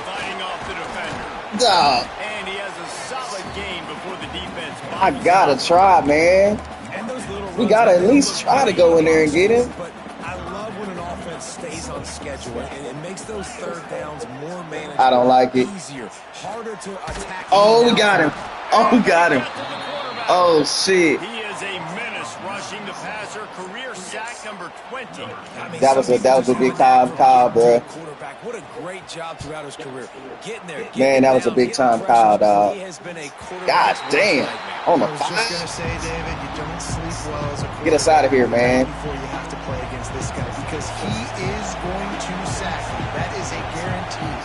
Speaker 1: Fighting off the defender.
Speaker 2: Dog,
Speaker 1: And he has a solid gain before the defense.
Speaker 2: I gotta try, man.
Speaker 4: And those little
Speaker 2: We
Speaker 4: runs
Speaker 2: gotta
Speaker 4: are
Speaker 2: at least try to go in there and get him.
Speaker 4: But I love when an offense stays on schedule, and it makes those 3rd downs more manageable.
Speaker 2: I don't like it.
Speaker 4: Easier, harder to attack.
Speaker 2: Oh, we got him. Oh, we got him. Oh, shit.
Speaker 1: He is a menace rushing the passer. Career sack number 20.
Speaker 4: I mean,
Speaker 2: That was
Speaker 4: some
Speaker 2: a
Speaker 4: defenses
Speaker 2: big
Speaker 4: really
Speaker 2: time
Speaker 4: don't
Speaker 2: call,
Speaker 4: get to the
Speaker 2: bro.
Speaker 4: quarterback. What a great job throughout his career. Getting there.
Speaker 2: Man, that was a big time call, dog.
Speaker 4: He has been a
Speaker 2: God
Speaker 4: quarterback's worst
Speaker 2: damn.
Speaker 4: nightmare.
Speaker 2: On the
Speaker 3: I was just going to
Speaker 2: five.
Speaker 3: say, David, you don't sleep well as a
Speaker 2: Get us out of here, man.
Speaker 3: before you have to play against this guy because he is going to sack you. That is a guarantee.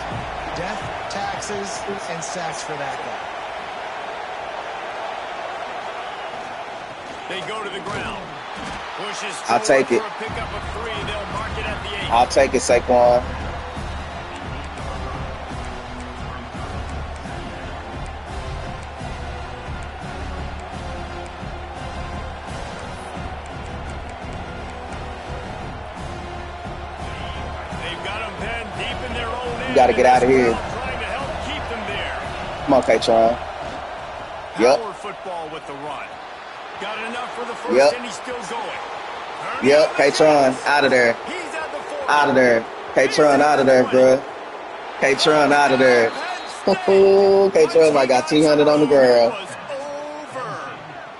Speaker 3: Death, taxes, and sacks for that guy.
Speaker 1: They go to the ground. Pushes
Speaker 2: I'll take
Speaker 1: forward
Speaker 2: it.
Speaker 1: for a pickup of 3. They'll mark it at the 8.
Speaker 2: I'll take it, Saquon.
Speaker 1: They've got them pinned deep in their own end.
Speaker 2: You gotta get out of here.
Speaker 1: Trying to help keep them there.
Speaker 2: Come on, K-Tron. Yep.
Speaker 1: Power football with the run. Got enough for the first,
Speaker 2: Yep.
Speaker 1: and he's still going.
Speaker 2: Yep, K-Tron, out of there.
Speaker 1: He's at the 40.
Speaker 2: Out of there. K-Tron out of there, bro. K-Tron out of there. Oh, K-Tron, I got 200 on the ground.
Speaker 1: Was over.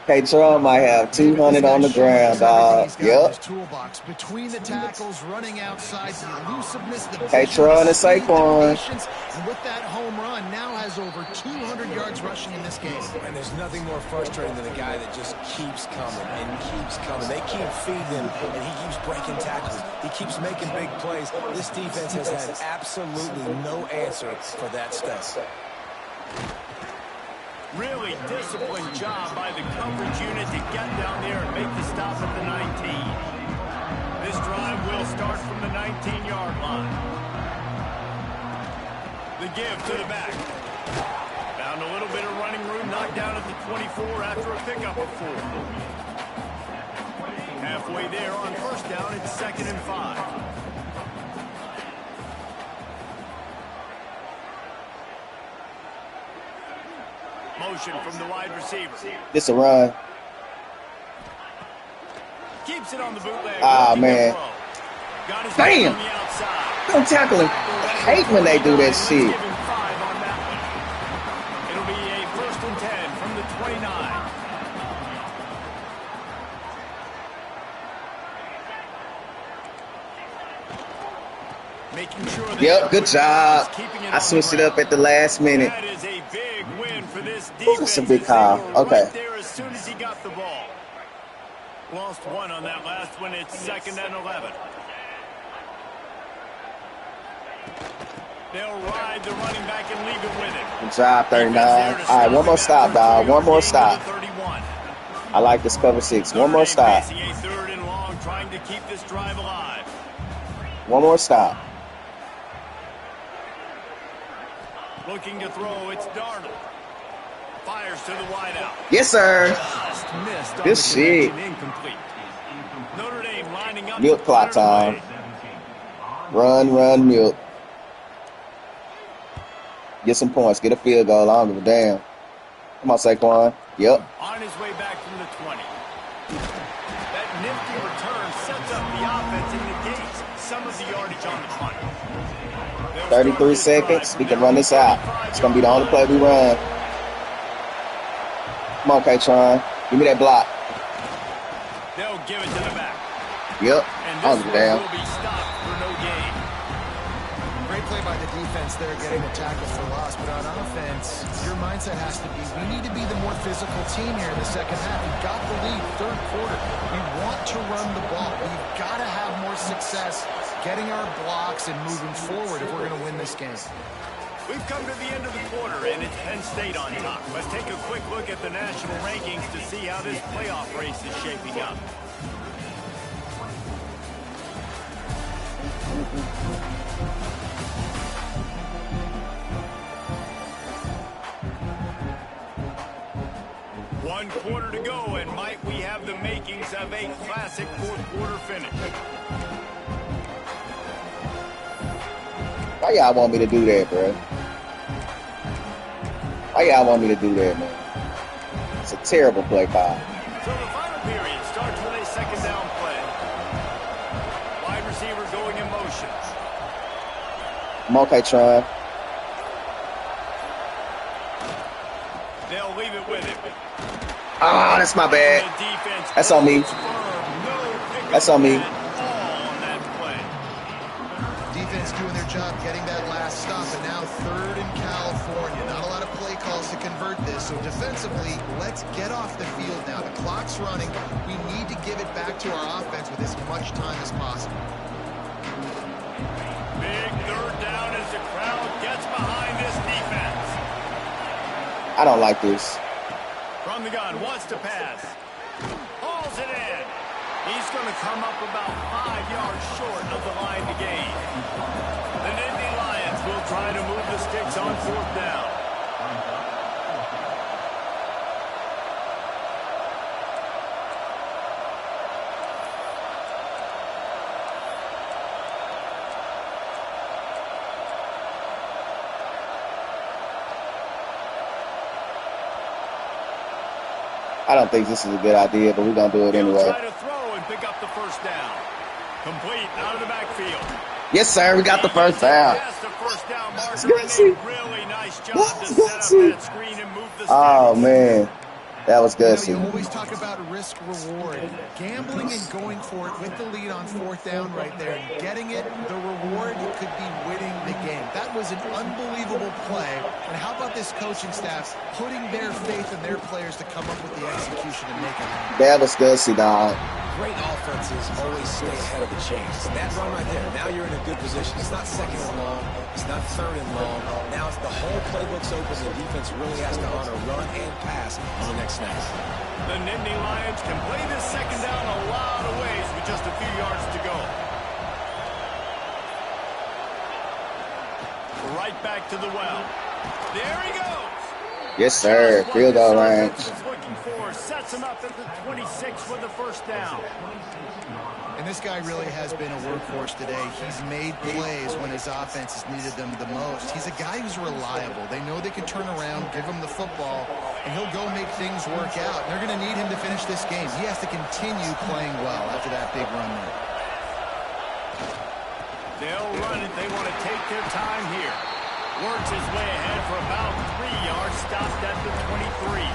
Speaker 2: K-Tron might have 200 on the ground, dog. Yep.
Speaker 3: Toolbox between the tackles, running outside, the elusiveness, the
Speaker 2: K-Tron and Saquon.
Speaker 3: And with that home run, now has over 200 yards rushing in this game.
Speaker 4: And there's nothing more frustrating than a guy that just keeps coming and keeps coming. They keep feeding him, and he keeps breaking tackles. He keeps making big plays. This defense has had absolutely no answer for that stuff.
Speaker 1: Really disciplined job by the coverage unit to get down there and make the stop at the 19. This drive will start from the 19-yard line. The give to the back. Found a little bit of running room, knocked down at the 24 after a pickup of 4. Halfway there on first down, it's 2nd and 5. Motion from the wide receiver.
Speaker 2: This a run.
Speaker 1: Keeps it on the bootleg.
Speaker 2: Ah, man.
Speaker 1: Got his
Speaker 2: Damn.
Speaker 1: on the outside.
Speaker 2: Don't tackle him. I hate when they do that shit.
Speaker 1: Give him 5 on that one. It'll be a 1st and 10 from the 29. Making sure that
Speaker 2: Yep, good job. I
Speaker 1: on
Speaker 2: switched
Speaker 1: the
Speaker 2: it up at the last minute.
Speaker 1: That is a big win for this
Speaker 2: Ooh,
Speaker 1: defense.
Speaker 2: that's a big
Speaker 1: as
Speaker 2: call.
Speaker 1: they were
Speaker 2: Okay.
Speaker 1: right there as soon as he got the ball. Lost 1 on that last one. It's 2nd and 11. They'll ride the running back and leave it with him.
Speaker 2: Good job, 39. All right, one more stop, dog. One more stop. I like this cover 6. One more stop.
Speaker 1: Facing a 3rd and long, trying to keep this drive alive.
Speaker 2: One more stop.
Speaker 1: Looking to throw, it's Darnold. Fires to the wideout.
Speaker 2: Yes, sir.
Speaker 1: Just missed on
Speaker 2: Good
Speaker 1: the
Speaker 2: shit.
Speaker 1: connection, incomplete. Notre Dame lining up.
Speaker 2: Milk
Speaker 1: to
Speaker 2: clock
Speaker 1: put it away.
Speaker 2: time. Run, milk. Get some points. Get a field goal. I don't give a damn. Come on, Saquon. Yep.
Speaker 1: On his way back from the 20. That nifty return sets up the offense and negates some of the yardage on the punt.
Speaker 2: 33 seconds. We can run this out. It's going to be the only play we run. Come on, K-Tron. Give me that block.
Speaker 1: They'll give it to the back.
Speaker 2: Yep.
Speaker 1: And
Speaker 2: I don't
Speaker 1: this
Speaker 2: give a
Speaker 1: one
Speaker 2: damn.
Speaker 1: will be stopped for no gain.
Speaker 3: Great play by the defense there, getting the tackle for loss. But on offense, your mindset has to be, we need to be the more physical team here in the second half. We've got the lead, 3rd quarter. We want to run the ball. We've got to have more success getting our blocks and moving forward if we're going to win this game.
Speaker 1: We've come to the end of the quarter, and it's Penn State on top. Let's take a quick look at the national rankings to see how this playoff race is shaping up. One quarter to go, and might we have the makings of a classic 4th quarter finish.
Speaker 2: Why y'all want me to do that, bro? Why y'all want me to do that, man? It's a terrible play call.
Speaker 1: So the final period starts with a 2nd down play. Wide receiver going in motion.
Speaker 2: Come on, K-Tron.
Speaker 1: They'll leave it with him.
Speaker 2: Ah, that's my bad.
Speaker 1: The defense
Speaker 2: That's on me.
Speaker 1: firm. No pickup
Speaker 2: That's on me.
Speaker 1: at all on that play.
Speaker 3: Defense doing their job getting that last stop, and now 3rd in California. Not a lot of play calls to convert this, so defensively, let's get off the field now. The clock's running. We need to give it back to our offense with as much time as possible.
Speaker 1: Big 3rd down as the crowd gets behind this defense.
Speaker 2: I don't like this.
Speaker 1: From the gun, wants to pass. Hauls it in. He's going to come up about 5 yards short of the line to gain. The Nittany Lions will try to move the sticks on 4th down.
Speaker 2: I don't think this is a good idea, but we're going to do it
Speaker 1: He'll
Speaker 2: anyway.
Speaker 1: try to throw and pick up the 1st down. Complete out of the backfield.
Speaker 2: Yes, sir. We got the first down.
Speaker 1: Past the 1st down marker,
Speaker 2: good to
Speaker 1: and
Speaker 2: see.
Speaker 1: a really nice job
Speaker 2: Let's
Speaker 1: to
Speaker 2: go
Speaker 1: set up
Speaker 2: see.
Speaker 1: that screen and move the
Speaker 2: Oh,
Speaker 1: sticks.
Speaker 2: man. That was
Speaker 3: You know,
Speaker 2: gutsy.
Speaker 3: you always talk about risk reward. Gambling and going for it with the lead on 4th down right there and getting it, the reward could be winning the game. That was an unbelievable play. And how about this coaching staff putting their faith in their players to come up with the execution and make it happen?
Speaker 2: That was gutsy, dog.
Speaker 4: Great offenses always stay ahead of the chains. That run right there, now you're in a good position. It's not 2nd and long. It's not 3rd and long. Now it's the whole playbook's open. The defense really has to honor run and pass on the next snap.
Speaker 1: The Nittany Lions can play this 2nd down a lot of ways with just a few yards to go. Right back to the well. There he goes.
Speaker 2: Yes, sir. Field goal range.
Speaker 1: Looking for, sets him up at the 26 for the 1st down.
Speaker 3: And this guy really has been a workhorse today. He's made plays when his offense has needed them the most. He's a guy who's reliable. They know they can turn around, give him the football, and he'll go make things work out. They're going to need him to finish this game. He has to continue playing well after that big run there.
Speaker 1: They'll run it. They want to take their time here. Works his way ahead for about 3 yards. Stopped at the 23.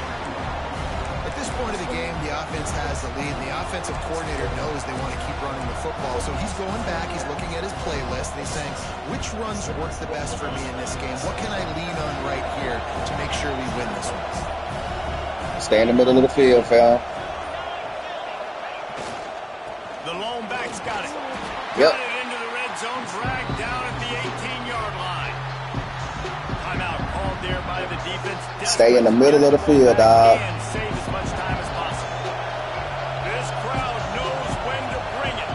Speaker 3: At this point of the game, the offense has the lead. The offensive coordinator knows they want to keep running the football. So he's going back. He's looking at his playlist. And he's saying, which runs work the best for me in this game? What can I lean on right here to make sure we win this one?
Speaker 2: Stay in the middle of the field, fam.
Speaker 1: The lone back's got it.
Speaker 2: Yep.
Speaker 1: Got it into the red zone. Dragged down at the 18-yard line. Timeout called there by the defense.
Speaker 2: Stay in the middle of the field, dog.
Speaker 1: And save as much time as possible. This crowd knows when to bring it.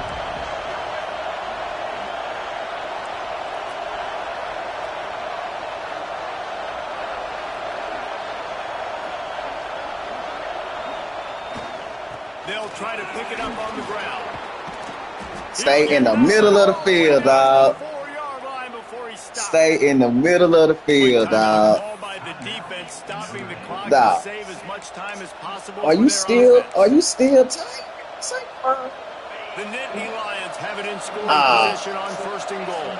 Speaker 1: They'll try to pick it up on the ground.
Speaker 2: Stay in the middle of the field, dog.
Speaker 1: 4-yard line before he stops.
Speaker 2: Stay in the middle of the field, dog.
Speaker 1: Called by the defense, stopping the clock
Speaker 2: Dog.
Speaker 1: to save as much time as possible.
Speaker 2: Are
Speaker 1: for
Speaker 2: you
Speaker 1: their
Speaker 2: still?
Speaker 1: offense.
Speaker 2: Are you still tight?
Speaker 1: The Nittany Lions have it in scoring
Speaker 2: Ah.
Speaker 1: position on 1st and goal.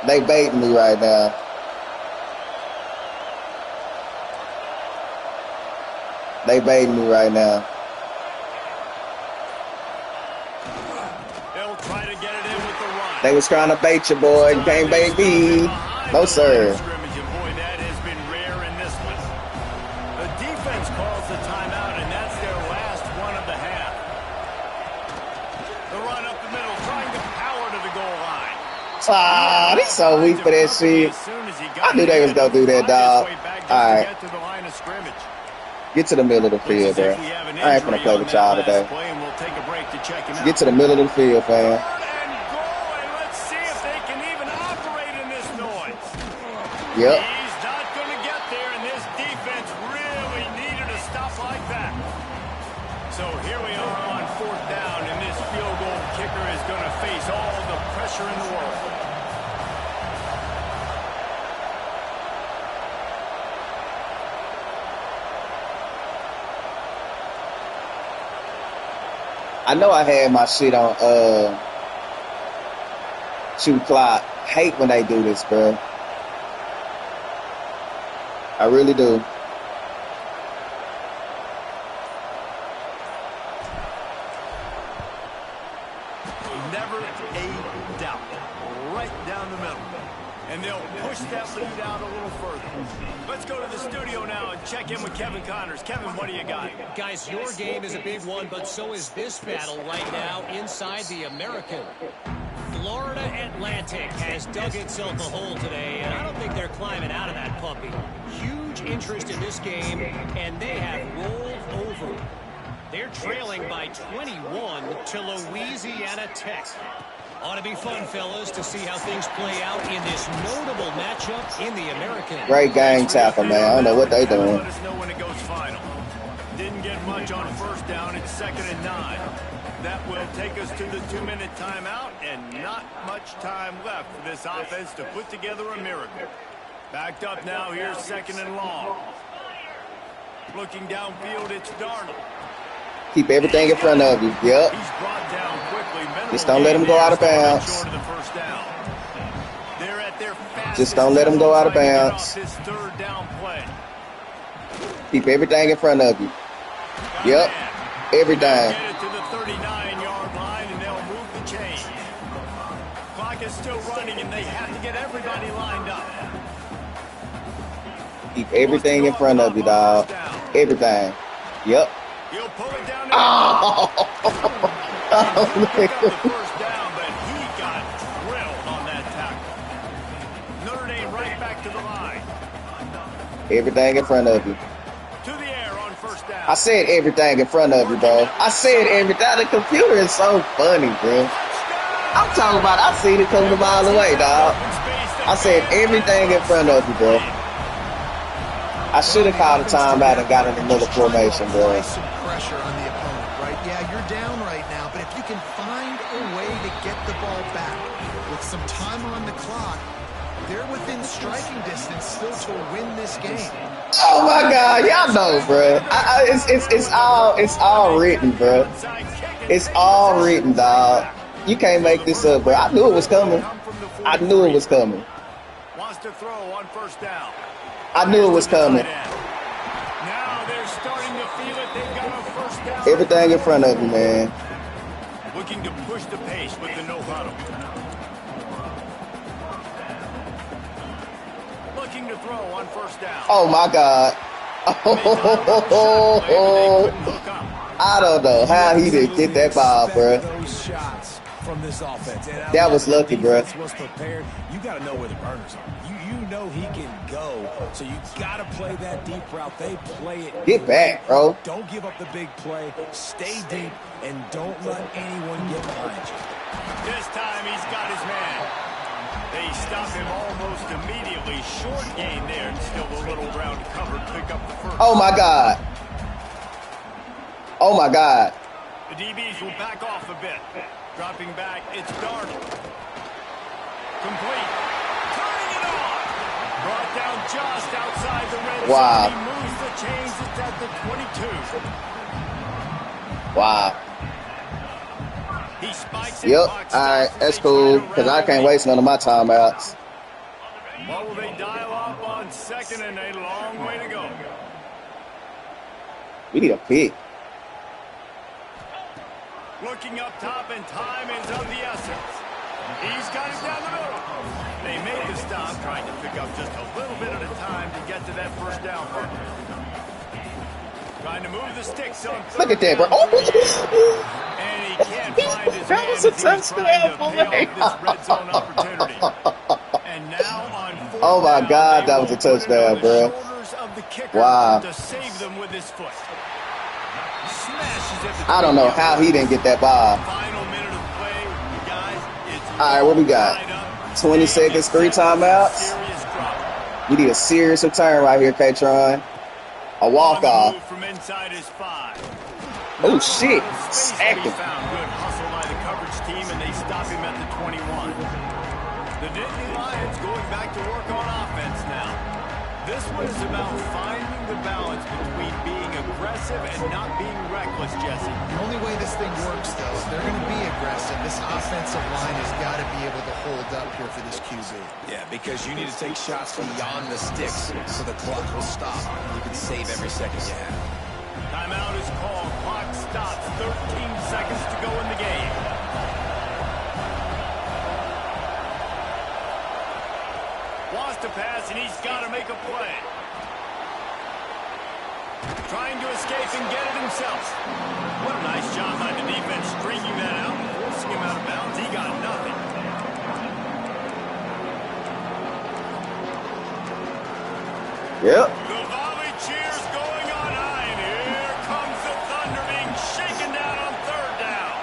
Speaker 2: They baiting me right now. They baiting me right now.
Speaker 1: They'll try to get it in with the run.
Speaker 2: They was trying to bait you, boy. You can't bait me. No, sir.
Speaker 1: Scrimmage, and boy, that has been rare in this one. The defense calls the timeout, and that's their last one of the half. The run up the middle, trying to power to the goal line.
Speaker 2: Ah, they so weak for that shit.
Speaker 1: As soon as he got
Speaker 2: I knew they was gonna do that, dog. All right.
Speaker 1: Get to the line of scrimmage.
Speaker 2: Get to the middle of the field, bro. I ain't gonna play with y'all today.
Speaker 1: We'll take a break to check him out.
Speaker 2: Get to the middle of the field, fam.
Speaker 1: And go, and let's see if they can even operate in this noise.
Speaker 2: Yep.
Speaker 1: He's not going to get there, and this defense really needed a stop like that. So here we are on 4th down, and this field goal kicker is going to face all the pressure in the world.
Speaker 2: I know I had my shit on shoot clock. Hate when they do this, bro. I really do.
Speaker 1: Never a doubt. Right down the middle. And they'll push that lead out a little further. Let's go to the studio now and check in with Kevin Connors. Kevin, what do you got?
Speaker 5: Guys, your game is a big one, but so is this battle right now inside the American. Florida Atlantic has dug itself a hole today, and I don't think they're climbing out of that puppy. Huge interest in this game, and they have rolled over. They're trailing by 21 to Louisiana Tech. Ought to be fun, fellas, to see how things play out in this notable matchup in the American.
Speaker 2: Great gang tackle, man. I don't know what they doing.
Speaker 1: Let us know when it goes final. Didn't get much on 1st down. It's 2nd and 9. That will take us to the 2-minute timeout, and not much time left for this offense to put together a miracle. Backed up now, here's 2nd and long. Looking downfield, it's Darnold.
Speaker 2: Keep everything in front of you. Yep.
Speaker 1: He's brought down quickly.
Speaker 2: Just don't let him go out of bounds.
Speaker 1: Short of the 1st down. They're at their fastest.
Speaker 2: Just don't let him go out of
Speaker 1: trying to get
Speaker 2: bounds.
Speaker 1: off this 3rd down play.
Speaker 2: Keep everything in front of you. Yep. Everything.
Speaker 1: Get it to the 39-yard line, and they'll move the chain. Clock is still running, and they have to get everybody lined up.
Speaker 2: Keep everything in front of you, dog. Everything. Yep.
Speaker 1: He'll pull it down.
Speaker 2: Oh,
Speaker 1: Pick up the first down, but he got drilled on that tackle. Notre Dame right back to the line.
Speaker 2: everything in front of you.
Speaker 1: To the air on first down.
Speaker 2: I said everything in front of you, bro. I said everything. The computer is so funny, bro. I'm talking about, I seen it coming a mile away, dog. I said everything in front of you, bro. I should have called a timeout and got in another formation, bro.
Speaker 3: Some pressure on the opponent, right? Yeah, you're down right now, but if you can find a way to get the ball back with some time on the clock, they're within striking distance still to win this game.
Speaker 2: Oh my God, y'all know, bro. It's all written, bro. It's all written, dog. You can't make this up, bro. I knew it was coming. I knew it was coming.
Speaker 1: Wants to throw on first down.
Speaker 2: I knew it was coming.
Speaker 1: Now they're starting to feel it. They've got a first down.
Speaker 2: Everything in front of you, man.
Speaker 1: Looking to push the pace with the no huddle. Looking to throw on first down.
Speaker 2: Oh my God. I don't know how he didn't get that ball, bro.
Speaker 4: Those shots from this offense.
Speaker 2: That was lucky, bro.
Speaker 4: Was prepared. You got to know where the burners are. You know he can go, so you got to play that deep route. They play it.
Speaker 2: Get back, bro.
Speaker 4: Don't give up the big play. Stay deep, and don't let anyone get behind you.
Speaker 1: This time he's got his man. They stop him almost immediately. Short gain there, and still a little ground covered. Pick up the first.
Speaker 2: Oh my God. Oh my God.
Speaker 1: The DBs will back off a bit. Dropping back, it's Darnold. Complete. Turning it on. Brought down just outside the red
Speaker 2: Wow.
Speaker 1: zone. He moves the chains. It's at the 22.
Speaker 2: Wow.
Speaker 1: He spikes it.
Speaker 2: Yep. All right. That's cool. Because I can't waste none of my timeouts.
Speaker 1: What will they dial up on second and a long way to go?
Speaker 2: We need a pick.
Speaker 1: Looking up top, and time is of the essence. He's got it down the middle. They made the stop, trying to pick up just a little bit at a time to get to that first down mark. Trying to move the sticks on third.
Speaker 2: Look at that, bro.
Speaker 1: And he can't find his
Speaker 2: That
Speaker 1: man
Speaker 2: was a
Speaker 1: as he was trying to
Speaker 2: touchdown,
Speaker 1: pay off this red zone opportunity. And now on fourth
Speaker 2: Oh my
Speaker 1: down,
Speaker 2: God,
Speaker 1: they
Speaker 2: that was a
Speaker 1: will put it
Speaker 2: touchdown,
Speaker 1: on the
Speaker 2: bro.
Speaker 1: shoulders of the kicker
Speaker 2: Wow.
Speaker 1: to save them with his foot. Smashes it
Speaker 2: I don't know how he didn't get that ball.
Speaker 1: Final minute of play, guys. It's
Speaker 2: All right, what we got? 20 seconds, 3 timeouts.
Speaker 1: serious drop.
Speaker 2: We need a serious return right here, K-Tron. A walk-off.
Speaker 1: From inside his 5.
Speaker 2: Oh, shit.
Speaker 1: Space
Speaker 2: Sacked
Speaker 1: he
Speaker 2: him.
Speaker 1: found. Good hustle by the coverage team, and they stop him at the 21. The Nittany Lions going back to work on offense now. This one is about finding the balance between being aggressive and not being reckless, Jesse.
Speaker 3: The only way this thing works, though, if they're going to be aggressive, this offensive line has got to be able to hold up here for this QB.
Speaker 4: Yeah, because you need to take shots beyond the sticks so the clock will stop. You can save every second you have.
Speaker 1: Timeout is called. Clock stops. 13 seconds to go in the game. Wants to pass, and he's got to make a play. Trying to escape and get it himself. What a nice job by the defense stringing that out and forcing him out of bounds. He got nothing.
Speaker 2: Yep.
Speaker 1: The volley cheers going on high, and here comes the Thunder being shaken down on third down.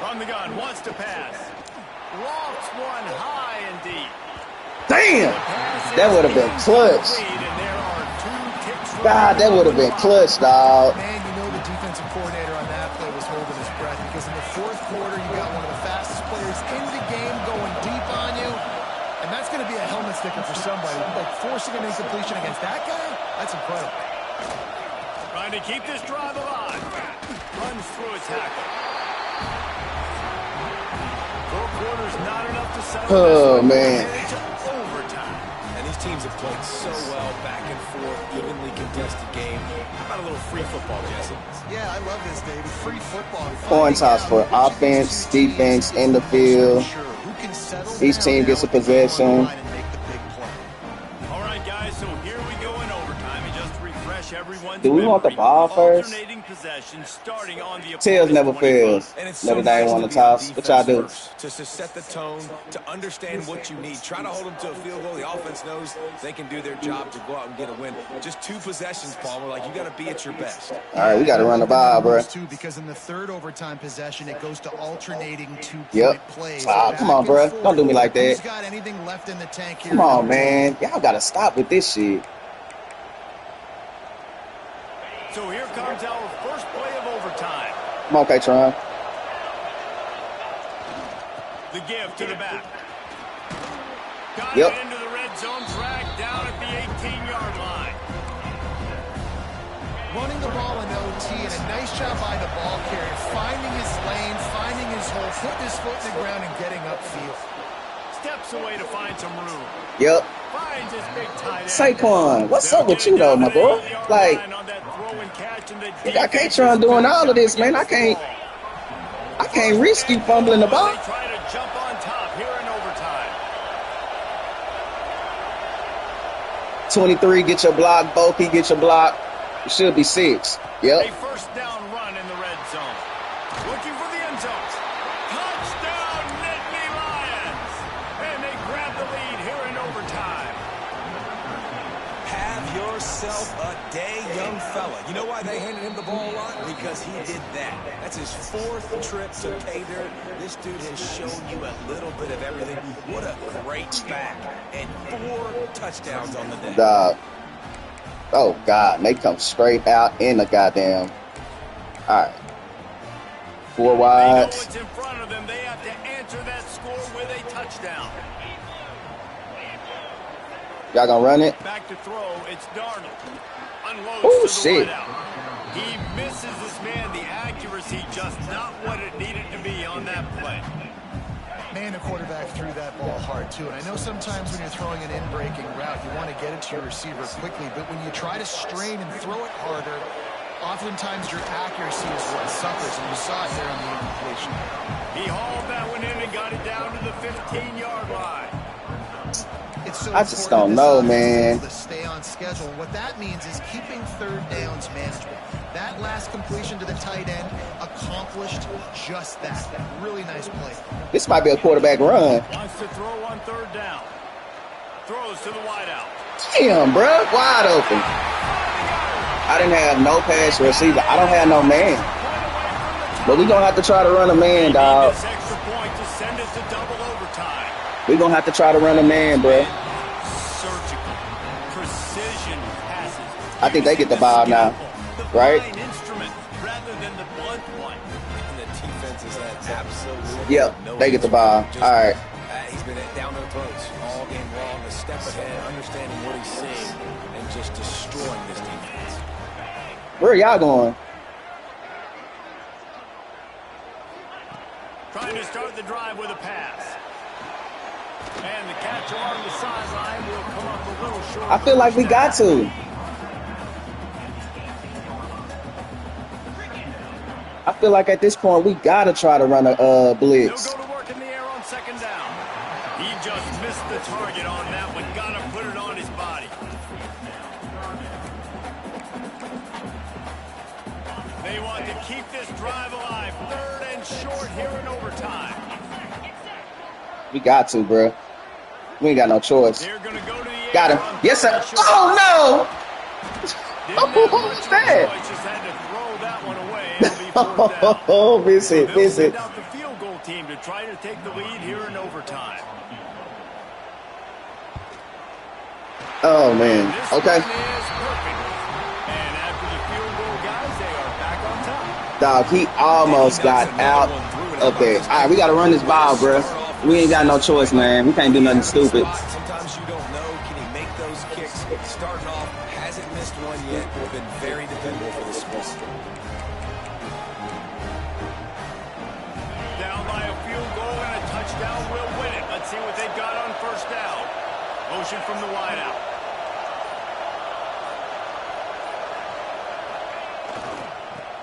Speaker 1: From the gun, wants to pass. Lofts one high and deep.
Speaker 2: Damn. That would have been clutch. God, that would have been clutch, dog.
Speaker 3: Man, you know the defensive coordinator on that play was holding his breath because in the fourth quarter, you got one of the fastest players in the game going deep on you, and that's going to be a helmet sticker for somebody. Like forcing an incompletion against that guy, that's incredible.
Speaker 1: Trying to keep this drive alive. Runs through a tackle. 4 quarters not enough to settle.
Speaker 2: Oh, man.
Speaker 1: Overtime.
Speaker 4: And these teams have played so well, back and forth, evenly contested game. How about a little free football, Jesse?
Speaker 3: Yeah, I love this, David. Free football.
Speaker 2: Coin toss for offense, defense, in the field. Each team gets a possession.
Speaker 1: All right, guys, so here we go in overtime. And just to refresh everyone's
Speaker 2: Do we want the
Speaker 1: memory,
Speaker 2: ball first?
Speaker 1: alternating possession starting on the
Speaker 2: Tails never fails.
Speaker 4: And it's
Speaker 2: Notre
Speaker 4: so
Speaker 2: Dame
Speaker 4: nice
Speaker 2: want
Speaker 4: to
Speaker 2: to
Speaker 4: be on
Speaker 2: toss. What y'all do?
Speaker 4: defense first, to set the tone, to understand what you need. Try to hold them to a field goal. The offense knows they can do their job to go out and get a win. Just 2 possessions, Palmer. Like, you got to be at your best.
Speaker 2: All right, we got to run the ball, bro.
Speaker 3: Too, because in the third overtime possession, it goes to alternating 2-point
Speaker 2: Yep.
Speaker 3: plays.
Speaker 2: Come on, bro. Don't do me like that.
Speaker 3: Who's got anything left in the tank here?
Speaker 2: Come on, man. Y'all got to stop with this shit.
Speaker 1: So here comes our first play of overtime.
Speaker 2: Come on, K-Tron.
Speaker 1: The give to the back. Got
Speaker 2: Yep.
Speaker 1: it into the red zone, dragged down at the 18-yard line.
Speaker 3: Running the ball in OT, and a nice job by the ball carrier, finding his lane, finding his hole, putting his foot in the ground, and getting upfield.
Speaker 1: Steps away to find some room.
Speaker 2: Yep.
Speaker 1: Finds his big tight end.
Speaker 2: Saquon, what's up with you, though, my boy? Like, you got K-Tron doing all of this, man. I can't risk you fumbling the ball.
Speaker 1: They try to jump on top here in overtime.
Speaker 2: 23, get your block. Bulky, get your block. It should be 6.
Speaker 1: A
Speaker 2: Yep.
Speaker 1: first down run in the red zone. Looking for the end zone. Touchdown, Nittany Lions. And they grab the lead here in overtime.
Speaker 4: Have yourself a day, young fella. You know why they handed him the ball a lot? Because he did that. That's his 4th trip to pay dirt. This dude has shown you a little bit of everything. What a great back. And 4 touchdowns on the day.
Speaker 2: Dog. Oh, God. And they come straight out in the goddamn. All right. 4
Speaker 1: They know
Speaker 2: wide.
Speaker 1: what's in front of them. They have to answer that score with a touchdown.
Speaker 2: Y'all gonna run it?
Speaker 1: Back to throw. It's Darnold. Unloads
Speaker 2: Oh,
Speaker 1: to the
Speaker 2: shit.
Speaker 1: wideout. He misses his man. The accuracy just not what it needed to be on that play.
Speaker 3: Man, the quarterback threw that ball hard, too. And I know sometimes when you're throwing an in-breaking route, you want to get it to your receiver quickly. But when you try to strain and throw it harder, oftentimes your accuracy is what suffers. And you saw it there on the incompletion.
Speaker 1: He hauled that one in and got it down to the 15-yard line.
Speaker 3: It's so
Speaker 2: I just
Speaker 3: important
Speaker 2: don't know,
Speaker 3: this offense is
Speaker 2: man.
Speaker 3: able to stay on schedule. And what that means is keeping third downs manageable. That last completion to the tight end accomplished just that. Really nice play.
Speaker 2: This might be a quarterback run.
Speaker 1: Wants to throw on third down. Throws to the wideout.
Speaker 2: Damn, bro. Wide open. I didn't have no pass receiver. I don't have no man. But we going to have to try to run a man, dog.
Speaker 1: This extra point to send it to double overtime.
Speaker 2: we going to have to try to run a man, bro.
Speaker 1: Surgical, precision passes.
Speaker 2: I think they get the ball now, right?
Speaker 1: Fine instrument rather than the blunt one.
Speaker 4: And the defense is at absolutely
Speaker 2: Yep,
Speaker 4: no
Speaker 2: they get the
Speaker 4: answer.
Speaker 2: ball.
Speaker 4: Just,
Speaker 2: All right.
Speaker 4: He's been down to the approach all game long, a step ahead, understanding what he's seeing, and just destroying this defense.
Speaker 2: Where are y'all going?
Speaker 1: Trying to start the drive with a pass. And the catch along the sideline will come up a little short.
Speaker 2: I feel like we got to. I feel like at this point we got to try to run a blitz.
Speaker 1: He'll go to work in the air on second down. He just missed the target on that one. Got to put it on his body. They want to keep this drive alive. Third and short here in overtime.
Speaker 2: We got to, bro. We ain't got no choice.
Speaker 1: They're going to go to the air.
Speaker 2: Got him.
Speaker 1: on
Speaker 2: Yes, sir.
Speaker 1: third and short.
Speaker 2: Oh, no.
Speaker 1: Didn't have
Speaker 2: Oh,
Speaker 1: much
Speaker 2: who's
Speaker 1: of a
Speaker 2: that?
Speaker 1: choice, just had to throw that one away. It'll be fourth down.
Speaker 2: Oh, miss
Speaker 1: So
Speaker 2: it,
Speaker 1: they'll
Speaker 2: miss
Speaker 1: send
Speaker 2: it.
Speaker 1: out the field goal team to try to take the lead here in overtime.
Speaker 2: Oh, man.
Speaker 1: This
Speaker 2: Okay.
Speaker 1: one is perfect. And after the field goal, guys, they are back on top.
Speaker 2: Dog, he almost got out of there. All right, we got to run this ball, bro. We ain't got no choice, man. We can't do nothing stupid.
Speaker 4: Sometimes you don't know, can he make those kicks? Starting off, hasn't missed one yet, but been very dependable for the Smiths.
Speaker 1: Down by a field goal and a touchdown will win it. Let's see what they've got on first down. Motion from the wideout.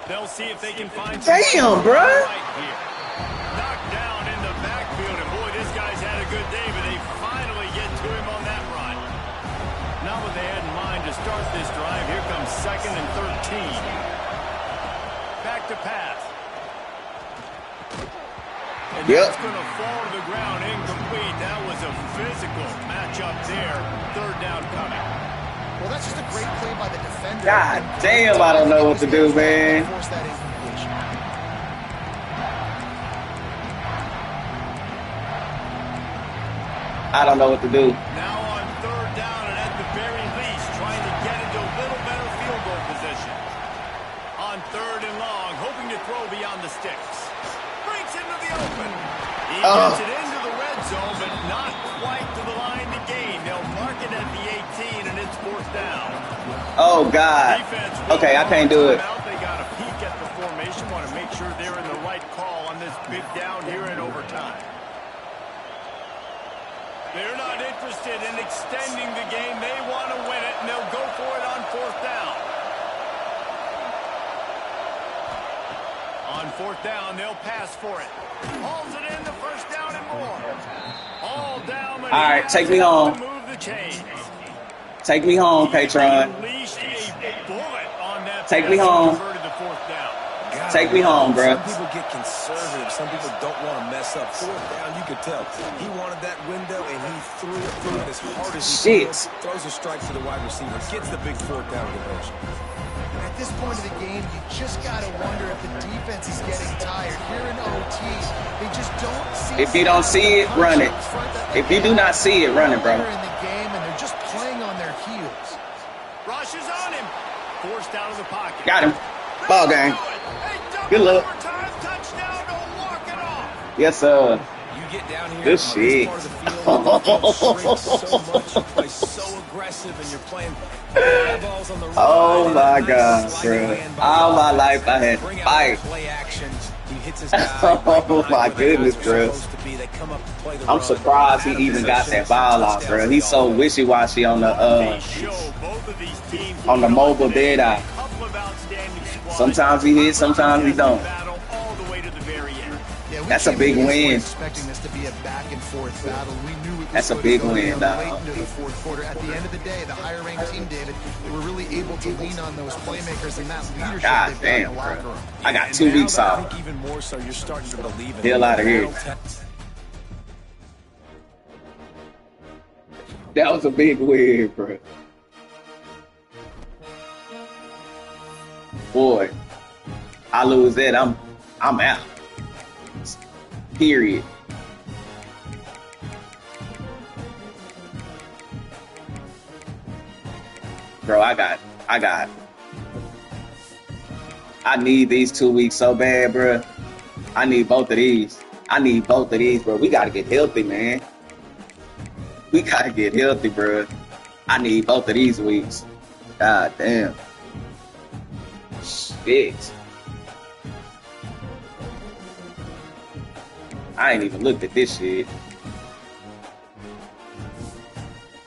Speaker 1: They'll see if they can find.
Speaker 2: Damn, bro.
Speaker 1: Right here. Knocked down in the backfield, and boy, this guy's had a good day, but they finally get to him on that run. Not what they had in mind to start this drive. Here comes 2nd and 13. Back to pass. And that's going to fall to the ground incomplete. That was a physical matchup there. 3rd down coming.
Speaker 3: Well, that's just a great play by the defender.
Speaker 2: God damn, I don't know what to do, man.
Speaker 3: Force that incompletion.
Speaker 2: I don't know what to do.
Speaker 1: Now on 3rd down, and at the very least, trying to get into a little better field goal position. On 3rd and long, hoping to throw beyond the sticks. Breaks into the open. He gets it into the red zone, but not quite to the line to gain. They'll mark it at the 18, and it's 4th down.
Speaker 2: Oh, God. Okay, I can't do it.
Speaker 1: They got a peek at the formation, want to make sure they're in the right call on this big down here in overtime. They're not interested in extending the game. They want to win it, and they'll go for it on 4th down. On 4th down, they'll pass for it. Hauls it in the 1st down and more. All down.
Speaker 2: All right, take me home.
Speaker 1: Move the chains.
Speaker 2: Take me home, Patron. Take me home. Take me home, bro.
Speaker 4: Some people get conservative. Some people don't want to mess up. 4th down, you could tell. He wanted that window, and he threw it as hard as he could. Throws a strike to the wide receiver. Gets the big 4th down conversion.
Speaker 3: At this point of the game, you just got to wonder if the defense is getting tired. Here in OT, they just don't see.
Speaker 2: If you don't see it, run it. If you do not see it, run it, bro.
Speaker 3: In the game, and they're just playing on their heels.
Speaker 1: Rush is on him. Forced out of the pocket.
Speaker 2: Got him. Ball game. Good luck.
Speaker 1: Touchdown, don't walk it off.
Speaker 2: Yes, sir.
Speaker 4: You get down here.
Speaker 2: Good shit.
Speaker 4: So much, you play so aggressive, and you're playing balls on the
Speaker 2: Oh my God, bro. All my life I had to fight. Oh my goodness, bro. I'm surprised he even got that ball out, bro. He's so wishy-washy on the mobile dead eye. Sometimes he hits, sometimes he don't. That's a big win.
Speaker 3: Expecting this to be a back and forth battle. We knew it was
Speaker 2: That's a big win, dog.
Speaker 3: late into the 4th quarter. At the end of the day, the higher ranked team, David, they were really able to lean on those playmakers and that leadership
Speaker 2: God
Speaker 3: they've got in
Speaker 2: damn,
Speaker 3: the locker
Speaker 2: bro.
Speaker 3: room.
Speaker 2: I got 2 weeks off.
Speaker 4: I think even more so, you're starting to believe in
Speaker 2: Hell out of here. That was a big win, bro. Boy, I lose that, I'm out. Period. Bro, I need these 2 weeks so bad, bro. I need both of these. Bro. We gotta get healthy, man. We gotta get healthy, bro. I need both of these weeks. God damn. Shit. I ain't even looked at this shit.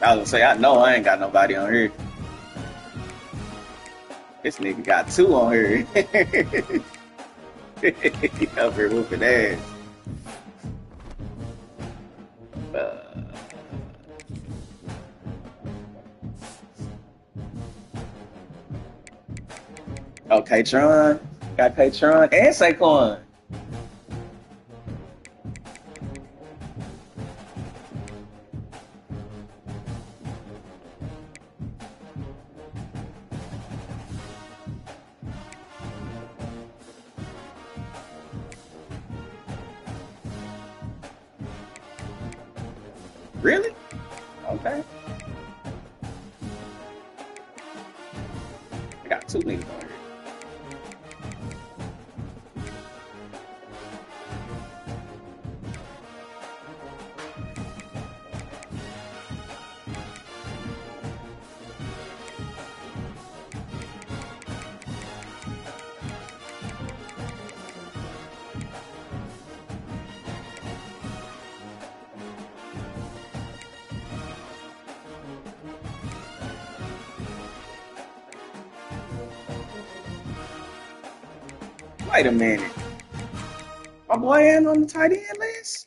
Speaker 2: I was gonna say, I know I ain't got nobody on here. This nigga got 2 on here. He up here whooping ass. Oh, Patron. Got Patron and Saquon. Really? Okay. I got 2 niggas on here. Wait a minute. My boy ain't on the tight end list?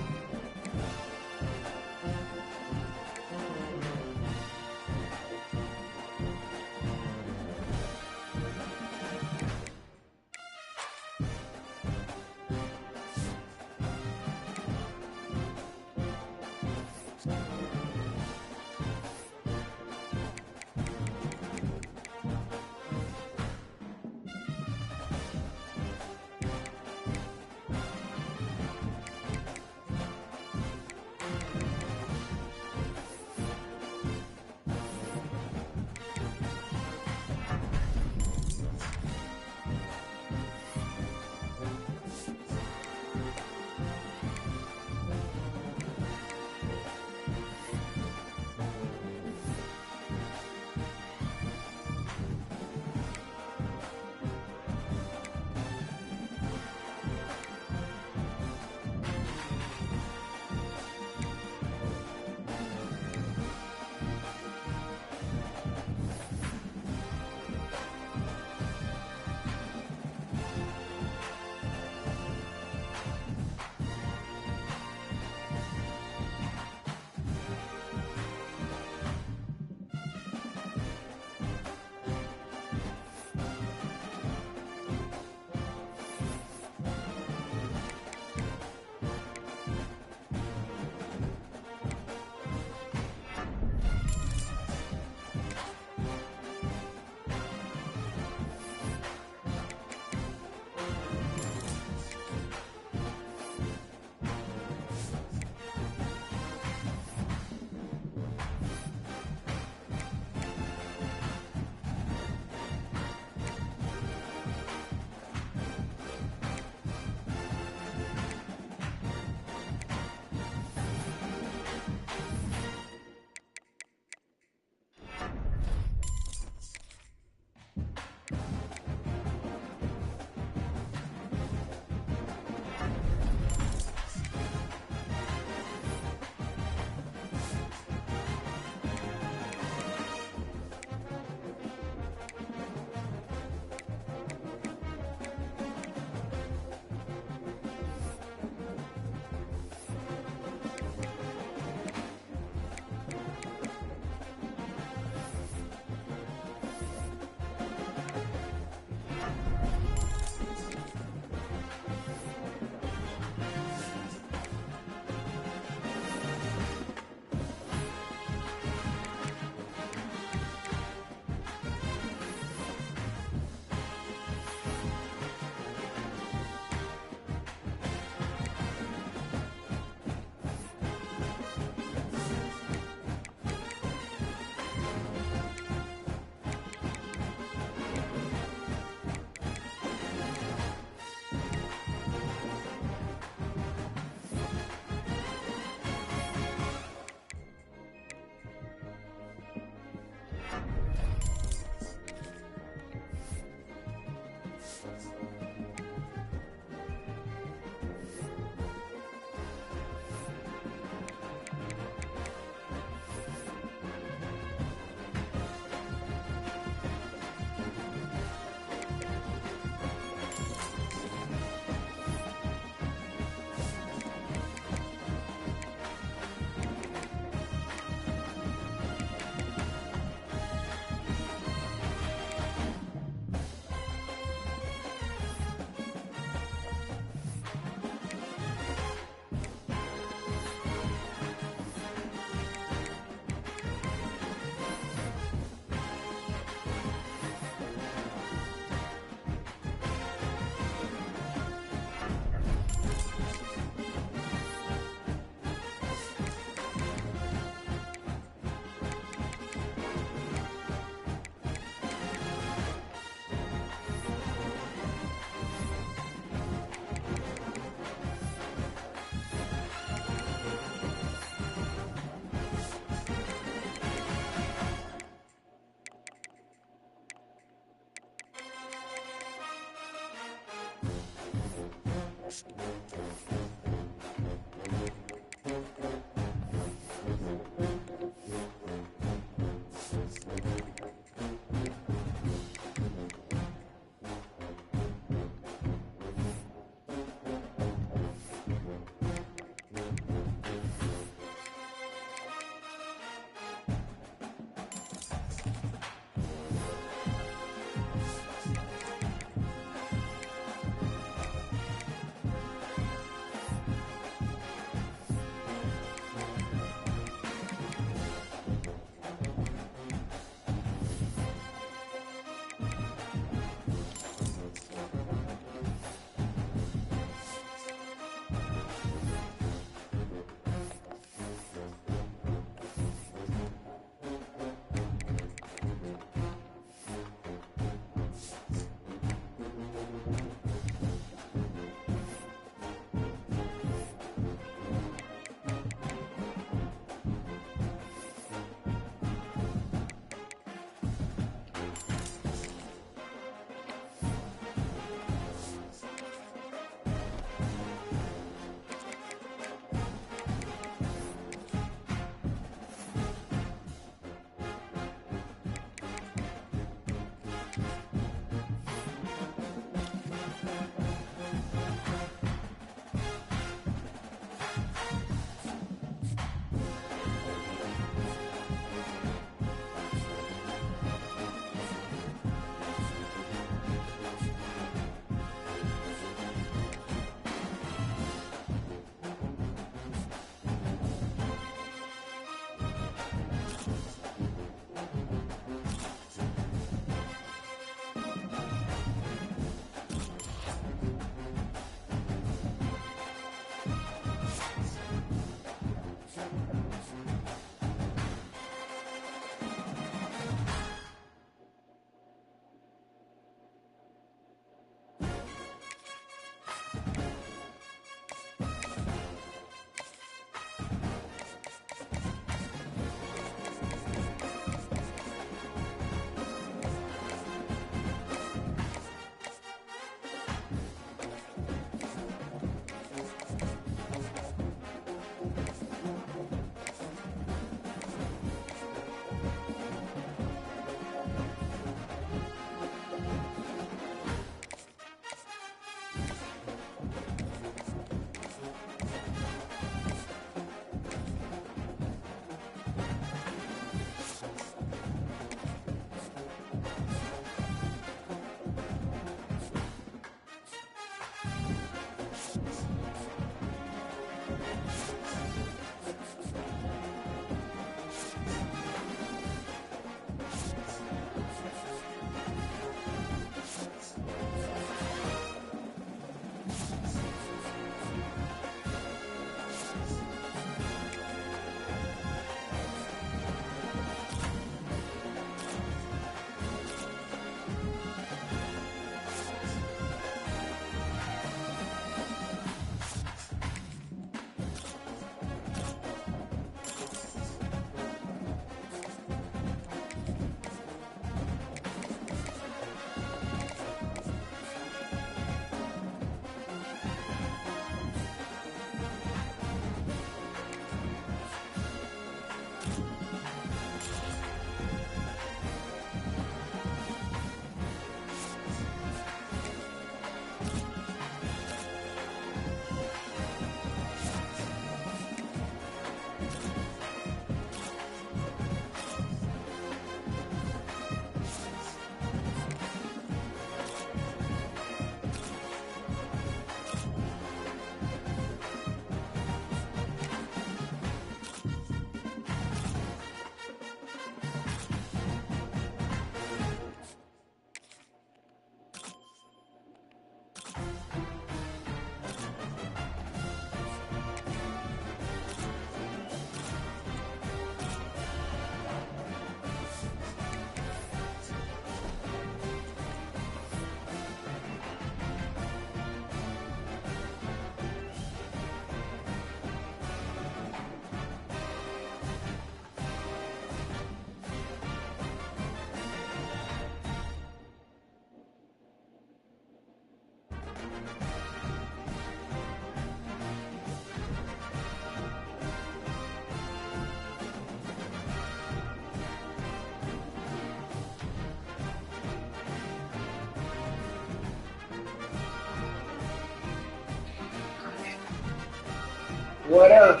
Speaker 2: What up?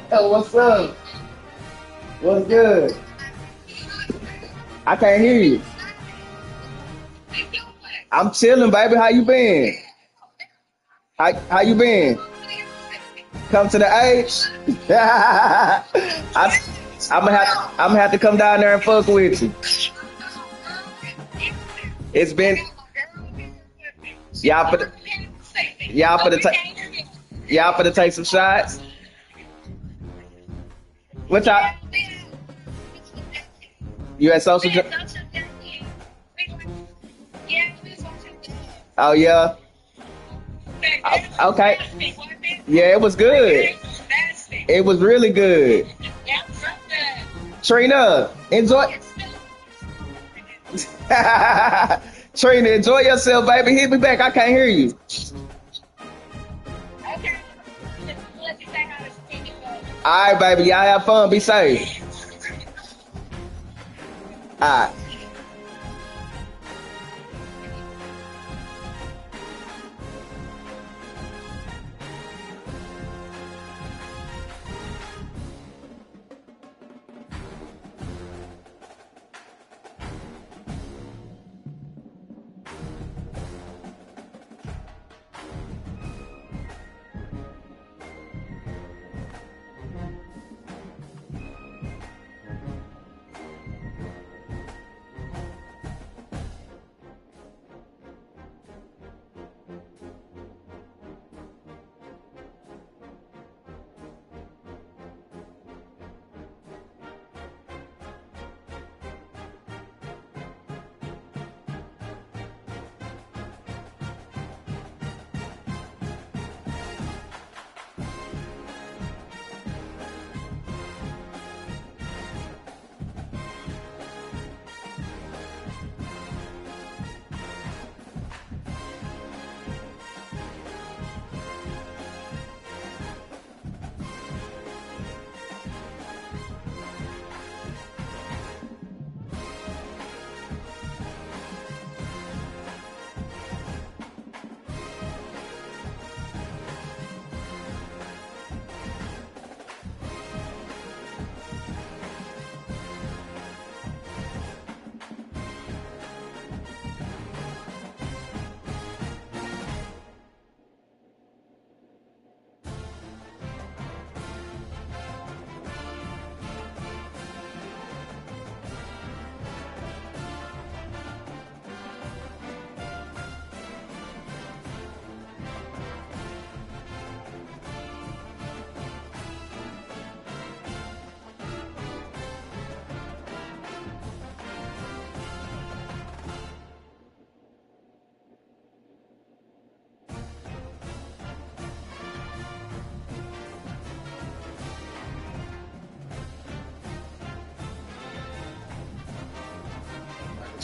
Speaker 2: Hey, what's up? What's good? I can't hear you. I'm chilling, baby. How you been? How you been? Come to the H. I'm gonna have to come down there and fuck with you. It's been y'all for the y'all for the y'all for to take some shots. What y'all? You at social? Oh yeah. Okay. Yeah, it was good. It was really good. Trina, enjoy. Trina, enjoy yourself, baby. Hit me back. I can't hear you. All right, baby. Y'all have fun. Be safe. All right.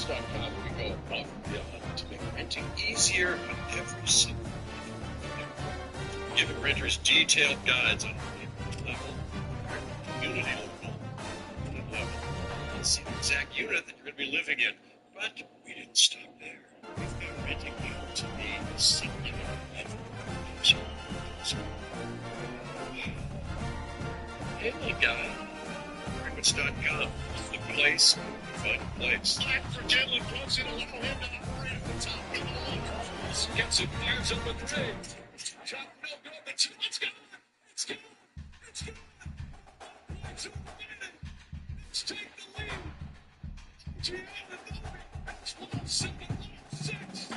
Speaker 7: Rentals.com, we go above and beyond to make renting easier on every single level. Giving renters detailed guides on neighborhood level, community level, and see the exact unit that you're going to be living in. But we didn't stop there. We've got renting you to be a singular level. Hey, guy, Rentals.com is the place. Find a place. Time for Jalen Brunson. Allow him to operate at the top of the league. Gets it, fires up with the trade. Shot no good. Let's go. Let's go. Let's go. Let's go. Let's take the lead. Gianna It's 176.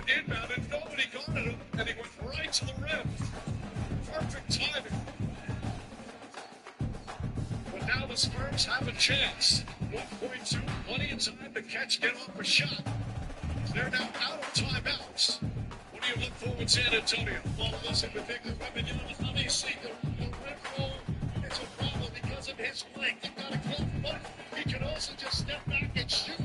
Speaker 7: Inbound and nobody got it, and he went right to the rim. Perfect timing. But now the Spurs have a chance. 1.2, plenty of time to get off a shot. They're now out of timeouts. What do you look forward with San Antonio. Ball listen with Victor Wembanyama. How they see the red roll. It's a problem because of his length. He's got a close foot. He can also just step back and shoot.